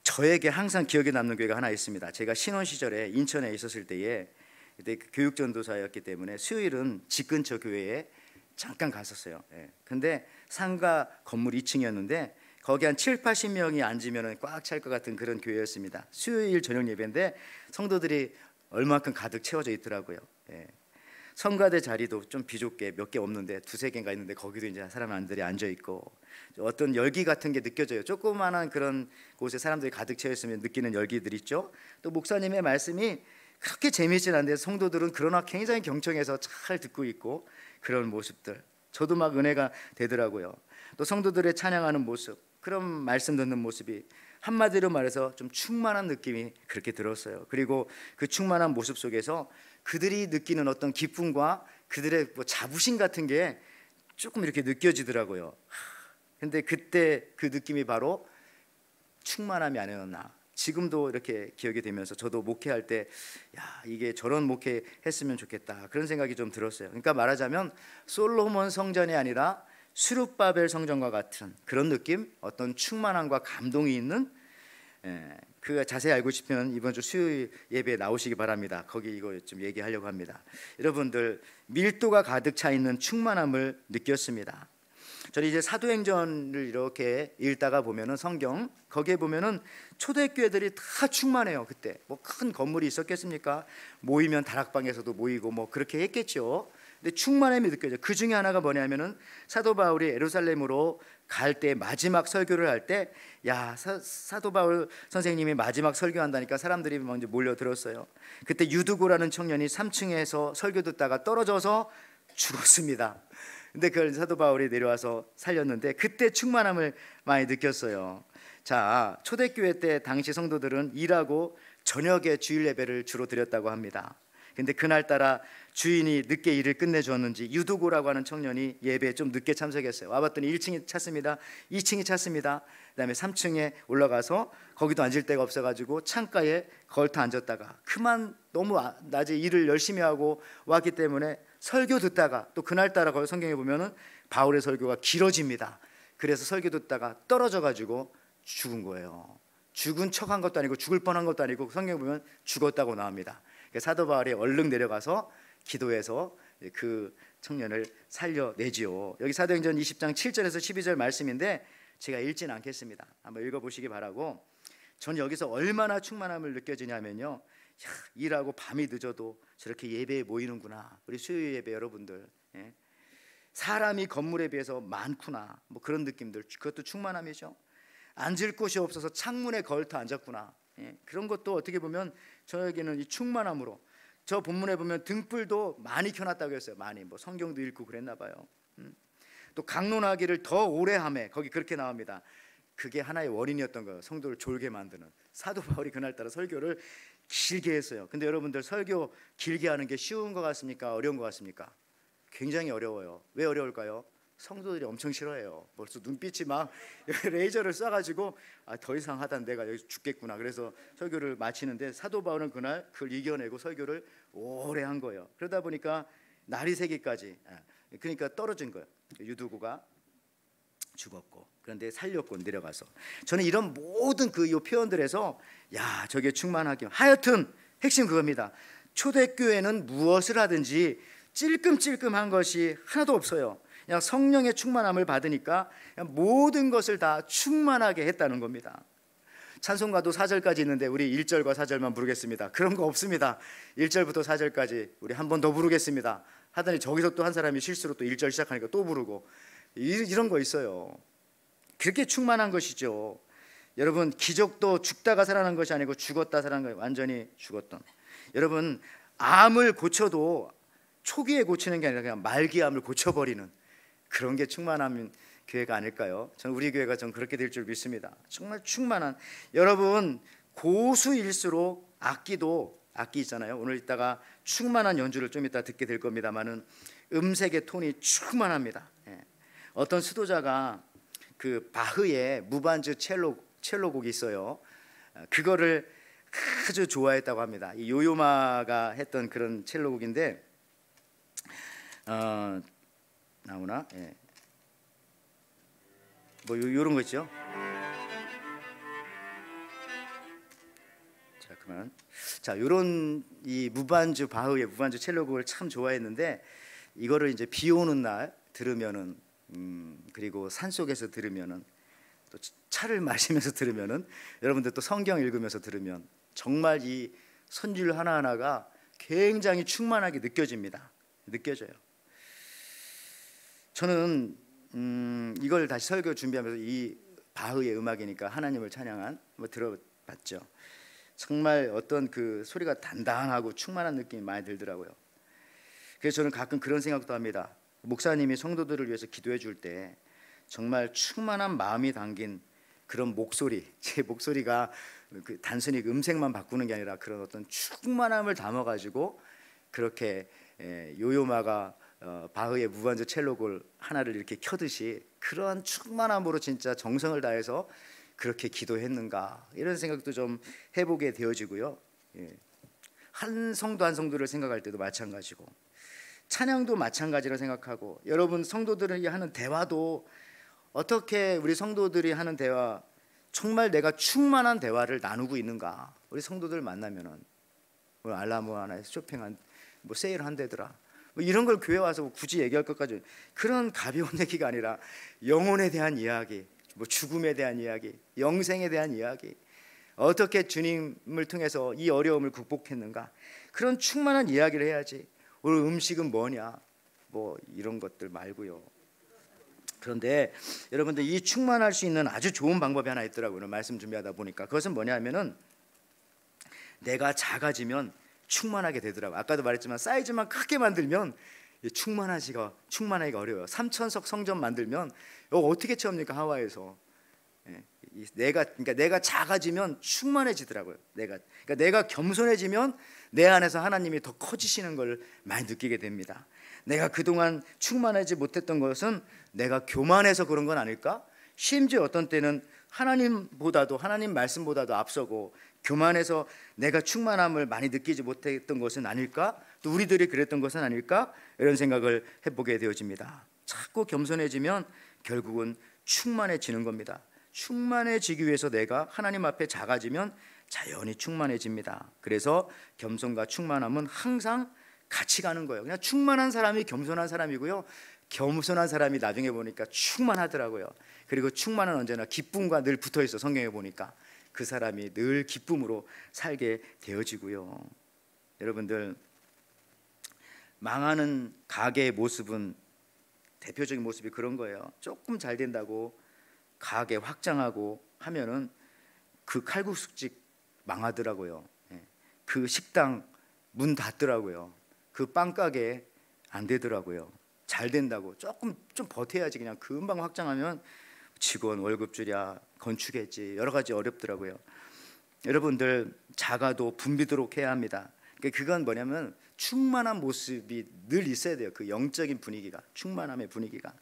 저에게 항상 기억에 남는 교회가 하나 있습니다. 제가 신혼 시절에 인천에 있었을 때에 그때 교육전도사였기 때문에 수요일은 집 근처 교회에 잠깐 갔었어요. 근데 상가 건물 2층이었는데 거기 한 7, 80명이 앉으면 꽉 찰 것 같은 그런 교회였습니다. 수요일 저녁 예배인데 성도들이 얼마큼 가득 채워져 있더라고요. 성가대 자리도 좀 비좁게 몇 개 없는데 두세 개인가 있는데 거기도 이제 사람들이 앉아 있고 어떤 열기 같은 게 느껴져요. 조그마한 그런 곳에 사람들이 가득 채워 있으면 느끼는 열기들 있죠. 또 목사님의 말씀이 그렇게 재미있진 않은데 성도들은 그러나 굉장히 경청해서 잘 듣고 있고 그런 모습들 저도 막 은혜가 되더라고요. 또 성도들의 찬양하는 모습, 그런 말씀 듣는 모습이 한마디로 말해서 좀 충만한 느낌이 그렇게 들었어요. 그리고 그 충만한 모습 속에서 그들이 느끼는 어떤 기쁨과 그들의 뭐 자부심 같은 게 조금 이렇게 느껴지더라고요. 근데 그때 그 느낌이 바로 충만함이 아니었나. 지금도 이렇게 기억이 되면서 저도 목회할 때 야, 이게 저런 목회 했으면 좋겠다 그런 생각이 좀 들었어요. 그러니까 말하자면 솔로몬 성전이 아니라 수룹바벨 성전과 같은 그런 느낌, 어떤 충만함과 감동이 있는, 그 자세히 알고 싶으면 이번 주 수요일 예배에 나오시기 바랍니다. 거기 이거 좀 얘기하려고 합니다. 여러분들 밀도가 가득 차 있는 충만함을 느꼈습니다. 저는 이제 사도행전을 이렇게 읽다가 보면은 성경 거기에 보면은 초대교회들이 다 충만해요. 그때 뭐 큰 건물이 있었겠습니까? 모이면 다락방에서도 모이고 뭐 그렇게 했겠죠. 근데 충만함이 느껴져요. 그 중에 하나가 뭐냐면은 사도 바울이 예루살렘으로 갈 때 마지막 설교를 할 때 야, 사도 바울 선생님이 마지막 설교한다니까 사람들이 먼저 몰려들었어요. 그때 유두고라는 청년이 3층에서 설교 듣다가 떨어져서 죽었습니다. 근데 그걸 사도 바울이 내려와서 살렸는데 그때 충만함을 많이 느꼈어요. 자, 초대교회 때 당시 성도들은 일하고 저녁에 주일 예배를 주로 드렸다고 합니다. 근데 그날따라 주인이 늦게 일을 끝내주었는지 유두고라고 하는 청년이 예배에 좀 늦게 참석했어요. 와봤더니 1층이 찼습니다. 2층이 찼습니다. 그다음에 3층에 올라가서 거기도 앉을 데가 없어가지고 창가에 걸터 앉았다가 그만 너무 낮에 일을 열심히 하고 왔기 때문에 설교 듣다가 또 그날따라 거기 성경에 보면은 바울의 설교가 길어집니다. 그래서 설교 듣다가 떨어져가지고 죽은 거예요. 죽은 척한 것도 아니고 죽을 뻔한 것도 아니고 성경에 보면 죽었다고 나옵니다. 사도 바울이 얼른 내려가서 기도해서 그 청년을 살려내지요. 여기 사도행전 20장 7절에서 12절 말씀인데 제가 읽진 않겠습니다. 한번 읽어보시기 바라고. 전 여기서 얼마나 충만함을 느껴지냐면요, 일하고 밤이 늦어도 저렇게 예배에 모이는구나. 우리 수요 예배 여러분들, 사람이 건물에 비해서 많구나, 뭐 그런 느낌들, 그것도 충만함이죠. 앉을 곳이 없어서 창문에 걸터 앉았구나. 그런 것도 어떻게 보면 저에게는 이 충만함으로, 저 본문에 보면 등불도 많이 켜놨다고 했어요. 많이 뭐 성경도 읽고 그랬나 봐요. 또 강론하기를 더 오래 하매, 거기 그렇게 나옵니다. 그게 하나의 원인이었던 거예요. 성도를 졸게 만드는. 사도 바울이 그날따라 설교를 길게 했어요. 근데 여러분들 설교 길게 하는 게 쉬운 것 같습니까? 어려운 것 같습니까? 굉장히 어려워요. 왜 어려울까요? 성도들이 엄청 싫어해요. 벌써 눈빛이 막 레이저를 쏴가지고 더 이상 하다 내가 여기 죽겠구나. 그래서 설교를 마치는데 사도 바울은 그날 그걸 이겨내고 설교를 오래 한 거예요. 그러다 보니까 날이 새기까지, 그러니까 떨어진 거예요. 유두고가 죽었고, 그런데 살렸고 내려가서. 저는 이런 모든 그 표현들에서 야, 저게 충만하게, 하여튼 핵심 그겁니다. 초대교회는 무엇을 하든지 찔끔찔끔한 것이 하나도 없어요. 그냥 성령의 충만함을 받으니까 그냥 모든 것을 다 충만하게 했다는 겁니다. 찬송가도 4절까지 있는데 우리 1절과 4절만 부르겠습니다. 그런 거 없습니다. 1절부터 4절까지 우리 한 번 더 부르겠습니다 하더니 저기서 또 한 사람이 실수로 또 1절 시작하니까 또 부르고, 이런 거 있어요. 그렇게 충만한 것이죠. 여러분, 기적도 죽다가 살아난 것이 아니고 죽었다 살아난 거예요. 완전히 죽었던. 여러분, 암을 고쳐도 초기에 고치는 게 아니라 그냥 말기암을 고쳐버리는 그런 게 충만한 교회가 아닐까요? 저는 우리 교회가 전 그렇게 될 줄 믿습니다. 정말 충만한. 여러분, 고수일수록 악기 있잖아요. 오늘 이따가 충만한 연주를 좀 이따 듣게 될 겁니다만은 음색의 톤이 충만합니다. 어떤 수도자가 그 바흐의 무반주 첼로 곡이 있어요. 그거를 아주 좋아했다고 합니다. 이 요요마가 했던 그런 첼로 곡인데 나오나? 뭐 요런 거 있죠. 자, 그만. 자, 요런 이 무반주 바흐의 무반주 첼로곡을 참 좋아했는데 이거를 이제 비 오는 날 들으면은, 그리고 산 속에서 들으면은, 또 차를 마시면서 들으면은, 여러분들 또 성경 읽으면서 들으면 정말 이 선율 하나하나가 굉장히 충만하게 느껴집니다. 느껴져요. 저는 이걸 다시 설교 준비하면서 이 바흐의 음악이니까 하나님을 찬양한 뭐 들어봤죠. 정말 어떤 그 소리가 단단하고 충만한 느낌이 많이 들더라고요. 그래서 저는 가끔 그런 생각도 합니다. 목사님이 성도들을 위해서 기도해 줄 때 정말 충만한 마음이 담긴 그런 목소리, 제 목소리가 그 단순히 음색만 바꾸는 게 아니라 그런 어떤 충만함을 담아가지고 그렇게 요요마가 바흐의 무반주 첼로골 하나를 이렇게 켜듯이 그러한 충만함으로 진짜 정성을 다해서 그렇게 기도했는가 이런 생각도 좀 해보게 되어지고요. 한 성도 한 성도를 생각할 때도 마찬가지고 찬양도 마찬가지라 생각하고 여러분 성도들이 하는 대화도 어떻게 우리 성도들이 하는 대화 정말 내가 충만한 대화를 나누고 있는가. 우리 성도들 만나면은 오늘 알라모 하나에 쇼핑한 뭐 세일 한대더라 뭐 이런 걸 교회 와서 굳이 얘기할 것까지 그런 가벼운 얘기가 아니라 영혼에 대한 이야기, 뭐 죽음에 대한 이야기, 영생에 대한 이야기, 어떻게 주님을 통해서 이 어려움을 극복했는가 그런 충만한 이야기를 해야지. 오늘 음식은 뭐냐 뭐 이런 것들 말고요. 그런데 여러분들 이 충만할 수 있는 아주 좋은 방법이 하나 있더라고요. 말씀 준비하다 보니까 그것은 뭐냐면은 내가 작아지면 충만하게 되더라고요. 아까도 말했지만 사이즈만 크게 만들면 충만하기가 어려워요. 3,000석 성전 만들면 이거 어떻게 채웁니까 하와이에서. 그러니까 내가 작아지면 충만해지더라고요. 그러니까 내가 겸손해지면 내 안에서 하나님이 더 커지시는 걸 많이 느끼게 됩니다. 내가 그동안 충만하지 못했던 것은 내가 교만해서 그런 건 아닐까? 심지어 어떤 때는 하나님보다도 하나님 말씀보다도 앞서고 교만해서 내가 충만함을 많이 느끼지 못했던 것은 아닐까? 또 우리들이 그랬던 것은 아닐까? 이런 생각을 해보게 되어집니다. 자꾸 겸손해지면 결국은 충만해지는 겁니다. 충만해지기 위해서 내가 하나님 앞에 작아지면 자연히 충만해집니다. 그래서 겸손과 충만함은 항상 같이 가는 거예요. 그냥 충만한 사람이 겸손한 사람이고요, 겸손한 사람이 나중에 보니까 충만하더라고요. 그리고 충만은 언제나 기쁨과 늘 붙어있어. 성경에 보니까 그 사람이 늘 기쁨으로 살게 되어지고요. 여러분들, 망하는 가게의 모습은 대표적인 모습이 그런 거예요. 조금 잘 된다고 가게 확장하고 하면은 그 칼국수집 망하더라고요. 그 식당 문 닫더라고요. 그 빵가게 안 되더라고요. 잘 된다고 조금 좀 버텨야지. 그냥 금방 확장하면 직원 월급 줄이야, 건축했지, 여러 가지 어렵더라고요. 여러분들, 작아도 붐비도록 해야 합니다. 그건 뭐냐면 충만한 모습이 늘 있어야 돼요. 그 영적인 분위기가, 충만함의 분위기가.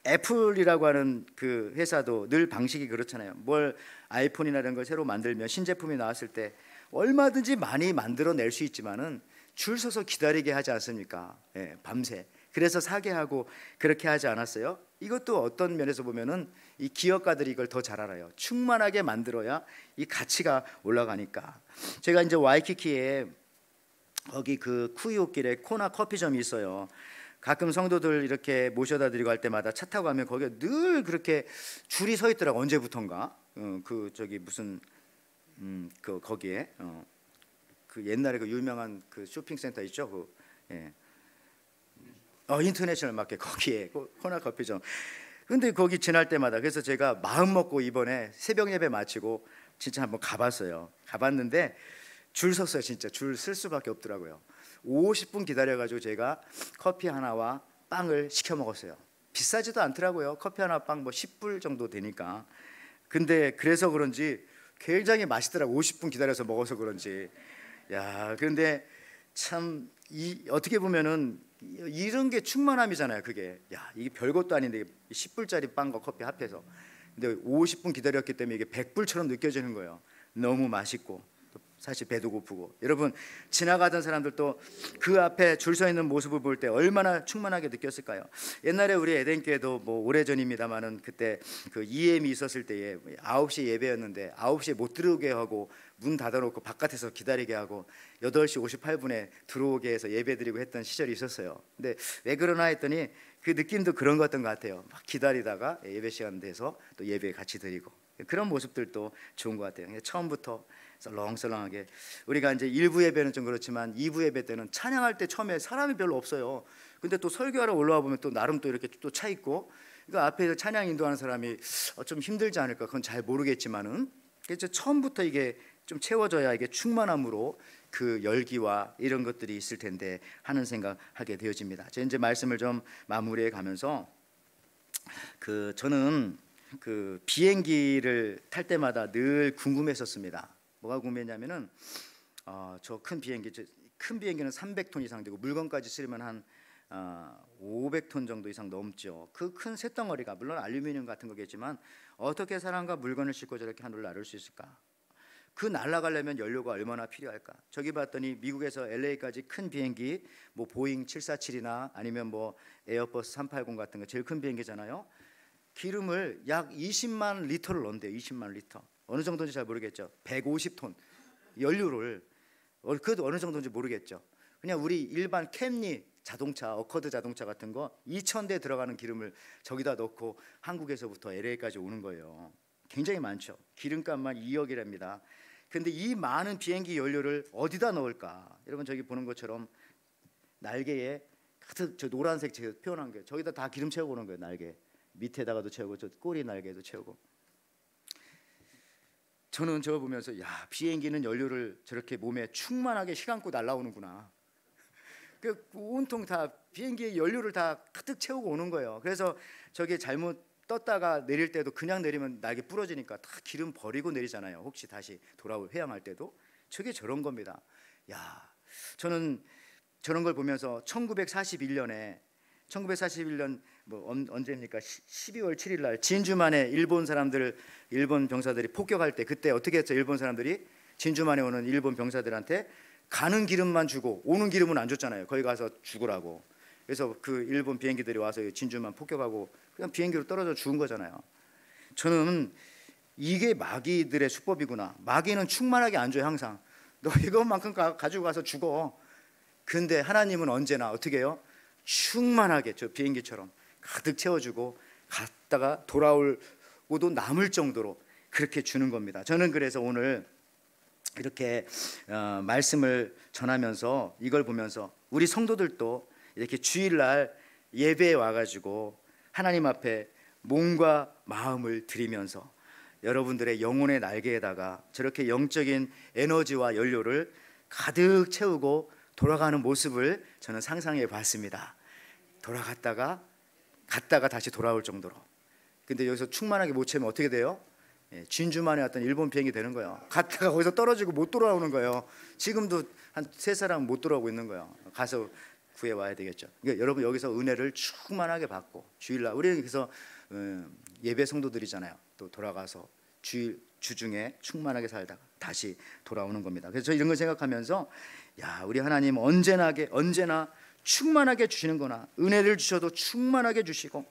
애플이라고 하는 그 회사도 늘 방식이 그렇잖아요. 뭘 아이폰이나 이런 걸 새로 만들면 신제품이 나왔을 때 얼마든지 많이 만들어낼 수 있지만은 줄 서서 기다리게 하지 않습니까? 밤새. 그래서 사게 하고 그렇게 하지 않았어요? 이것도 어떤 면에서 보면은 이 기업가들이 이걸 더 잘 알아요. 충만하게 만들어야 이 가치가 올라가니까. 제가 이제 와이키키에 거기 그 쿠이오길에 코나 커피점이 있어요. 가끔 성도들 이렇게 모셔다 드리고 할 때마다 차 타고 가면 거기에 늘 그렇게 줄이 서 있더라고. 언제부턴가. 그 저기 무슨 그 거기에 그 옛날에 그 유명한 그 쇼핑센터 있죠. 그 인터내셔널 마켓 거기에 코나 커피점. 근데 거기 지날 때마다 그래서 제가 마음 먹고 이번에 새벽 예배 마치고 진짜 한번 가봤어요. 가봤는데 줄 섰어요. 진짜 줄 쓸 수밖에 없더라고요. 50분 기다려가지고 제가 커피 하나와 빵을 시켜 먹었어요. 비싸지도 않더라고요. 커피 하나 빵 뭐 10불 정도 되니까. 근데 그래서 그런지 굉장히 맛있더라고. 50분 기다려서 먹어서 그런지. 야, 그런데 참 어떻게 보면은 이런 게 충만함이잖아요. 그게 이게 별것도 아닌데 10불짜리 빵과 커피 합해서. 근데 50분 기다렸기 때문에 이게 100불처럼 느껴지는 거예요. 너무 맛있고 사실 배도 고프고. 여러분, 지나가던 사람들도 그 앞에 줄 서 있는 모습을 볼 때 얼마나 충만하게 느꼈을까요? 옛날에 우리 에덴교회도 뭐 오래전입니다만은 그때 그 EM이 있었을 때에 9시 예배였는데 9시에 못 들어오게 하고 문 닫아놓고 바깥에서 기다리게 하고 8시 58분에 들어오게 해서 예배드리고 했던 시절이 있었어요. 근데 왜 그러나 했더니 그 느낌도 그런 것 같던 것 같아요. 막 기다리다가 예배 시간 돼서 또 예배 같이 드리고 그런 모습들도 좋은 것 같아요. 처음부터 썰렁썰렁하게. 우리가 이제 1부 예배는 좀 그렇지만 2부 예배 때는 찬양할 때 처음에 사람이 별로 없어요. 근데 또 설교하러 올라와 보면 또 나름 또 이렇게 또 차 있고, 그러니까 앞에서 찬양 인도하는 사람이 좀 힘들지 않을까, 그건 잘 모르겠지만은, 그래서 처음부터 이게 좀 채워져야 이게 충만함으로 그 열기와 이런 것들이 있을 텐데 하는 생각하게 되어집니다. 제가 이제 말씀을 좀 마무리해 가면서, 저는 그 비행기를 탈 때마다 늘 궁금했었습니다. 뭐가 궁금했냐면은 저 큰 비행기는 300톤 이상 되고 물건까지 실으면 한 500톤 정도 이상 넘죠. 그 큰 쇳덩어리가, 물론 알루미늄 같은 거겠지만 어떻게 사람과 물건을 싣고 저렇게 하늘을 나를 수 있을까? 그 날아가려면 연료가 얼마나 필요할까? 저기 봤더니 미국에서 LA까지 큰 비행기, 뭐 보잉 747이나 아니면 뭐 에어버스 380 같은 거 제일 큰 비행기잖아요. 기름을 약 20만 리터를 넣는데요. 20만 리터. 어느 정도인지 잘 모르겠죠. 150톤 연료를, 그것도 어느 정도인지 모르겠죠. 그냥 우리 일반 캠리 자동차, 어커드 자동차 같은 거 2,000대 들어가는 기름을 저기다 넣고 한국에서부터 LA까지 오는 거예요. 굉장히 많죠. 기름값만 2억이랍니다. 근데 이 많은 비행기 연료를 어디다 넣을까? 여러분 저기 보는 것처럼 날개에 가득 저 노란색 제가 표현한 게, 저기다 다 기름 채우고 오는 거예요. 날개 밑에다가도 채우고 저 꼬리 날개도 채우고. 저는 저거 보면서, 야, 비행기는 연료를 저렇게 몸에 충만하게 싣안고 날아오는구나. 그 온통 다 비행기에 연료를 다 가득 채우고 오는 거예요. 그래서 저게 잘못 떴다가 내릴 때도 그냥 내리면 날개 부러지니까 다 기름 버리고 내리잖아요. 혹시 다시 회항할 때도. 저게 저런 겁니다. 야, 저는 저런 걸 보면서 1941년 뭐 언제입니까? 12월 7일 날 진주만에 일본 병사들이 폭격할 때, 그때 어떻게 했죠? 일본 사람들이 진주만에 오는 일본 병사들한테 가는 기름만 주고 오는 기름은 안 줬잖아요. 거기 가서 죽으라고. 그래서 그 일본 비행기들이 와서 진주만 폭격하고 그냥 비행기로 떨어져 죽은 거잖아요. 저는 이게 마귀들의 수법이구나. 마귀는 충만하게 안 줘요. 항상 너 이것만큼 가지고 가서 죽어. 근데 하나님은 언제나 어떻게 해요? 충만하게 저 비행기처럼 가득 채워주고 갔다가 돌아오고도 남을 정도로 그렇게 주는 겁니다. 저는 그래서 오늘 이렇게 말씀을 전하면서 이걸 보면서 우리 성도들도 이렇게 주일날 예배에 와가지고 하나님 앞에 몸과 마음을 드리면서 여러분들의 영혼의 날개에다가 저렇게 영적인 에너지와 연료를 가득 채우고 돌아가는 모습을 저는 상상해 봤습니다. 갔다가 다시 돌아올 정도로. 근데 여기서 충만하게 못 채우면 어떻게 돼요? 진주만에 왔던 일본 비행기 되는 거예요. 갔다가 거기서 떨어지고 못 돌아오는 거예요. 지금도 한 3사람 못 돌아오고 있는 거예요. 가서 구해 와야 되겠죠. 그러니까 여러분 여기서 은혜를 충만하게 받고 주일날 우리는 그래서 예배 성도들이잖아요. 또 돌아가서 주중에 충만하게 살다가 다시 돌아오는 겁니다. 그래서 저 이런 걸 생각하면서, 야, 우리 하나님 언제나 충만하게 주시는구나. 은혜를 주셔도 충만하게 주시고,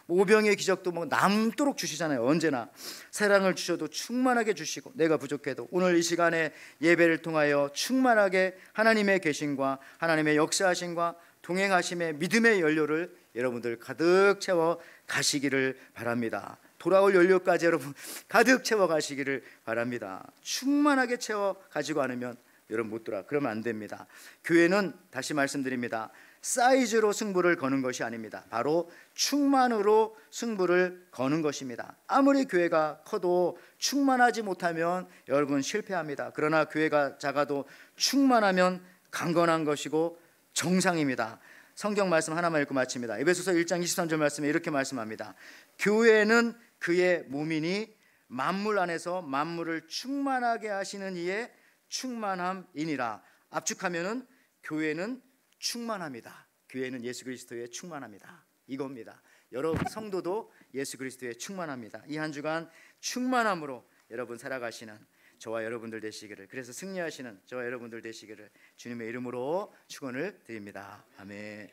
오병의 기적도 뭐 남도록 주시잖아요. 언제나 사랑을 주셔도 충만하게 주시고, 내가 부족해도 오늘 이 시간에 예배를 통하여 충만하게 하나님의 계심과 하나님의 역사하심과 동행하심의 믿음의 연료를 여러분들 가득 채워 가시기를 바랍니다. 돌아올 연료까지 여러분 가득 채워 가시기를 바랍니다. 충만하게 채워 가지고 않으면 여러분 못 돌아. 그러면 안 됩니다. 교회는 다시 말씀드립니다. 사이즈로 승부를 거는 것이 아닙니다. 바로 충만으로 승부를 거는 것입니다. 아무리 교회가 커도 충만하지 못하면 여러분 실패합니다. 그러나 교회가 작아도 충만하면 강건한 것이고 정상입니다. 성경 말씀 하나만 읽고 마칩니다. 에베소서 1장 23절 말씀에 이렇게 말씀합니다. 교회는 그의 몸이니 만물 안에서 만물을 충만하게 하시는 이의 충만함이니라. 압축하면은 교회는 충만합니다. 교회는 예수 그리스도의 충만합니다. 이겁니다. 여러분 성도도 예수 그리스도의 충만합니다. 이 한 주간 충만함으로 여러분 살아가시는 저와 여러분들 되시기를, 그래서 승리하시는 저와 여러분들 되시기를 주님의 이름으로 축원을 드립니다. 아멘.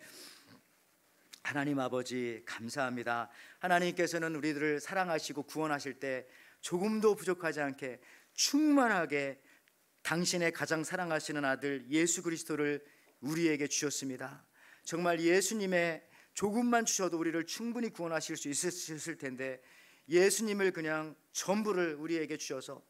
하나님 아버지 감사합니다. 하나님께서는 우리들을 사랑하시고 구원하실 때 조금도 부족하지 않게 충만하게 당신의 가장 사랑하시는 아들 예수 그리스도를 우리에게 주셨습니다. 정말 예수님의 조금만 주셔도 우리를 충분히 구원하실 수 있으실 텐데 예수님을 그냥 전부를 우리에게 주셔서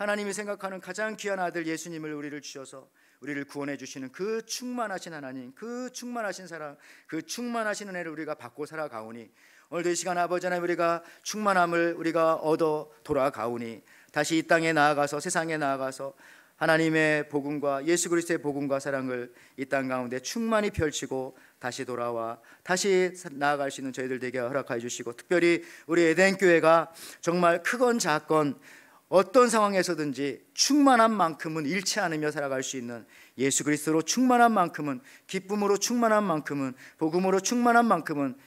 하나님이 생각하는 가장 귀한 아들 예수님을 우리를 주셔서 우리를 구원해 주시는 그 충만하신 하나님, 그 충만하신 사랑, 그 충만하신 은혜를 우리가 받고 살아가오니 오늘도 이 시간 아버지 하나님 우리가 충만함을 우리가 얻어 돌아가오니 다시 이 땅에 나아가서 세상에 나아가서 하나님의 복음과 예수 그리스도의 복음과 사랑을 이 땅 가운데 충만히 펼치고 다시 돌아와 다시 나아갈 수 있는 저희들 되게 허락하여 주시고, 특별히 우리 에덴 교회가 정말 크건 작건 어떤 상황에서든지 충만한 만큼은 잃지 않으며 살아갈 수 있는, 예수 그리스도로 충만한 만큼은, 기쁨으로 충만한 만큼은, 복음으로 충만한 만큼은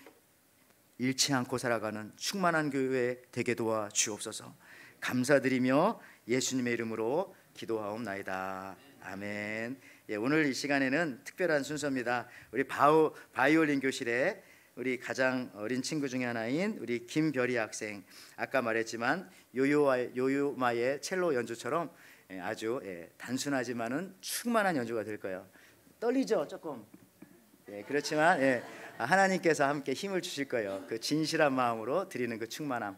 잃지 않고 살아가는 충만한 교회 되게 도와 주옵소서. 감사드리며 예수님의 이름으로 기도하옵나이다. 아멘. 예, 오늘 이 시간에는 특별한 순서입니다. 우리 바이올린 교실에 우리 가장 어린 친구 중에 하나인 우리 김별이 학생, 아까 말했지만 요요마의 첼로 연주처럼 아주 단순하지만은 충만한 연주가 될 거예요. 떨리죠 조금. 그렇지만 하나님께서 함께 힘을 주실 거예요. 그 진실한 마음으로 드리는 그 충만함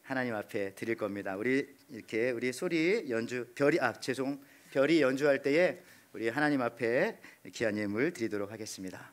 하나님 앞에 드릴 겁니다. 우리 이렇게 우리 소리 연주 별이 연주할 때에 우리 하나님 앞에 귀한 예물 드리도록 하겠습니다.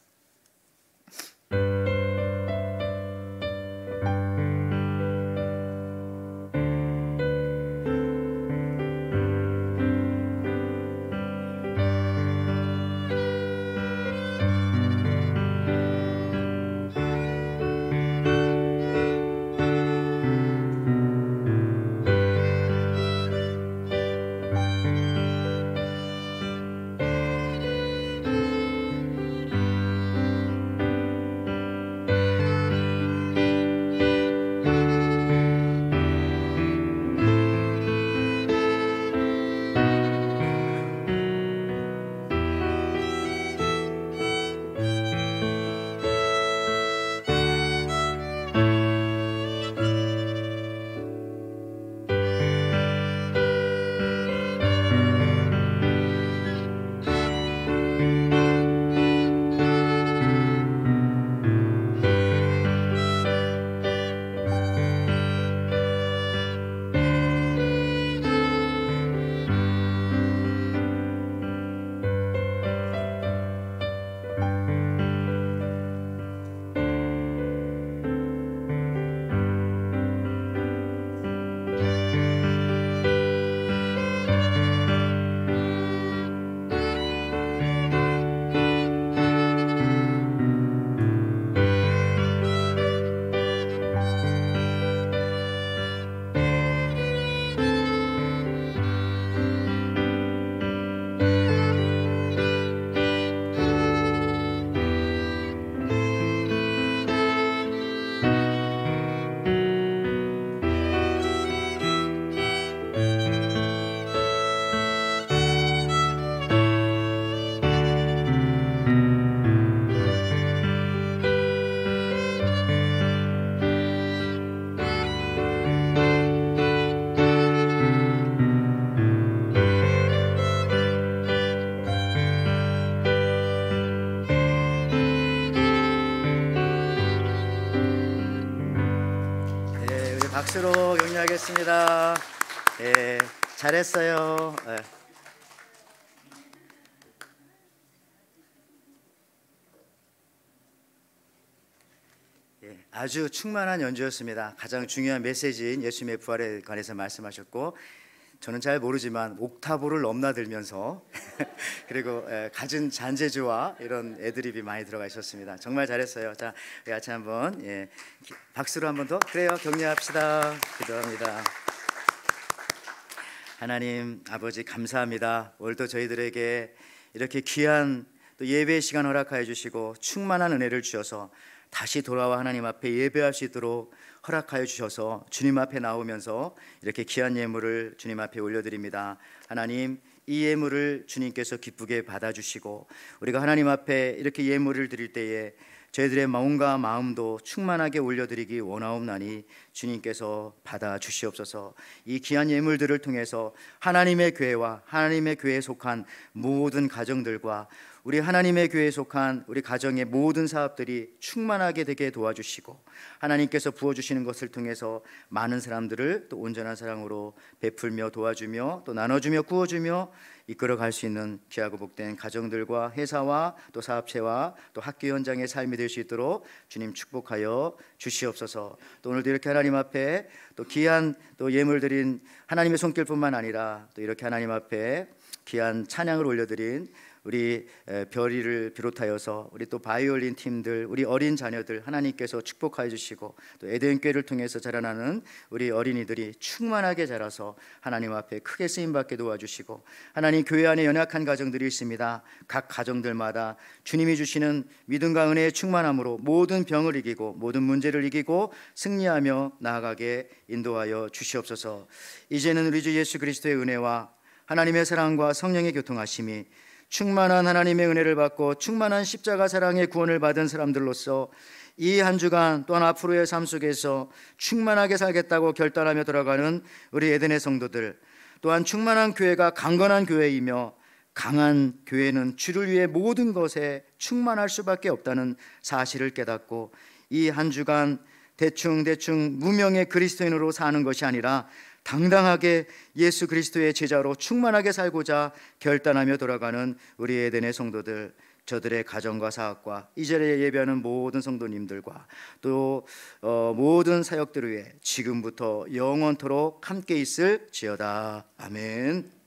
박수로 격려하겠습니다. 잘했어요. 아주 충만한 연주였습니다. 가장 중요한 메시지인 예수님의 부활에 관해서 말씀하셨고, 저는 잘 모르지만 옥타브를 넘나들면서 그리고 갖은 잔재주와 이런 애드립이 많이 들어가 있었습니다. 정말 잘했어요. 자, 우리 같이 한번 박수로 한 번 더, 그래요, 격려합시다. 기도합니다. 하나님 아버지 감사합니다. 오늘도 저희들에게 이렇게 귀한 또 예배의 시간 허락하여 주시고 충만한 은혜를 주셔서 다시 돌아와 하나님 앞에 예배할 수 있도록 허락하여 주셔서 주님 앞에 나오면서 이렇게 귀한 예물을 주님 앞에 올려드립니다. 하나님, 이 예물을 주님께서 기쁘게 받아주시고 우리가 하나님 앞에 이렇게 예물을 드릴 때에 저희들의 마음과 마음도 충만하게 올려드리기 원하옵나니 주님께서 받아주시옵소서. 이 귀한 예물들을 통해서 하나님의 교회와 하나님의 교회에 속한 모든 가정들과 우리 하나님의 교회에 속한 우리 가정의 모든 사업들이 충만하게 되게 도와주시고 하나님께서 부어주시는 것을 통해서 많은 사람들을 또 온전한 사랑으로 베풀며 도와주며 또 나눠주며 구워주며 이끌어갈 수 있는 귀하고 복된 가정들과 회사와 또 사업체와 또 학교 현장의 삶이 될 수 있도록 주님 축복하여 주시옵소서. 또 오늘도 이렇게 하나님 앞에 또 귀한 또 예물 드린 하나님의 손길뿐만 아니라 또 이렇게 하나님 앞에 귀한 찬양을 올려드린 우리 별이를 비롯하여서 우리 또 바이올린 팀들, 우리 어린 자녀들 하나님께서 축복하여 주시고 또 에덴교회를 통해서 자라나는 우리 어린이들이 충만하게 자라서 하나님 앞에 크게 쓰임받게 도와주시고 하나님 교회 안에 연약한 가정들이 있습니다. 각 가정들마다 주님이 주시는 믿음과 은혜의 충만함으로 모든 병을 이기고 모든 문제를 이기고 승리하며 나아가게 인도하여 주시옵소서. 이제는 우리 주 예수 그리스도의 은혜와 하나님의 사랑과 성령의 교통하심이 충만한 하나님의 은혜를 받고 충만한 십자가 사랑의 구원을 받은 사람들로서 이 한 주간 또한 앞으로의 삶 속에서 충만하게 살겠다고 결단하며 돌아가는 우리 에덴의 성도들, 또한 충만한 교회가 강건한 교회이며 강한 교회는 주를 위해 모든 것에 충만할 수밖에 없다는 사실을 깨닫고 이 한 주간 대충 무명의 그리스도인으로 사는 것이 아니라 당당하게 예수 그리스도의 제자로 충만하게 살고자 결단하며 돌아가는 우리 에덴의 성도들, 저들의 가정과 사업과 이 자리에 예배하는 모든 성도님들과 또 모든 사역들을 위해 지금부터 영원토록 함께 있을지어다. 아멘.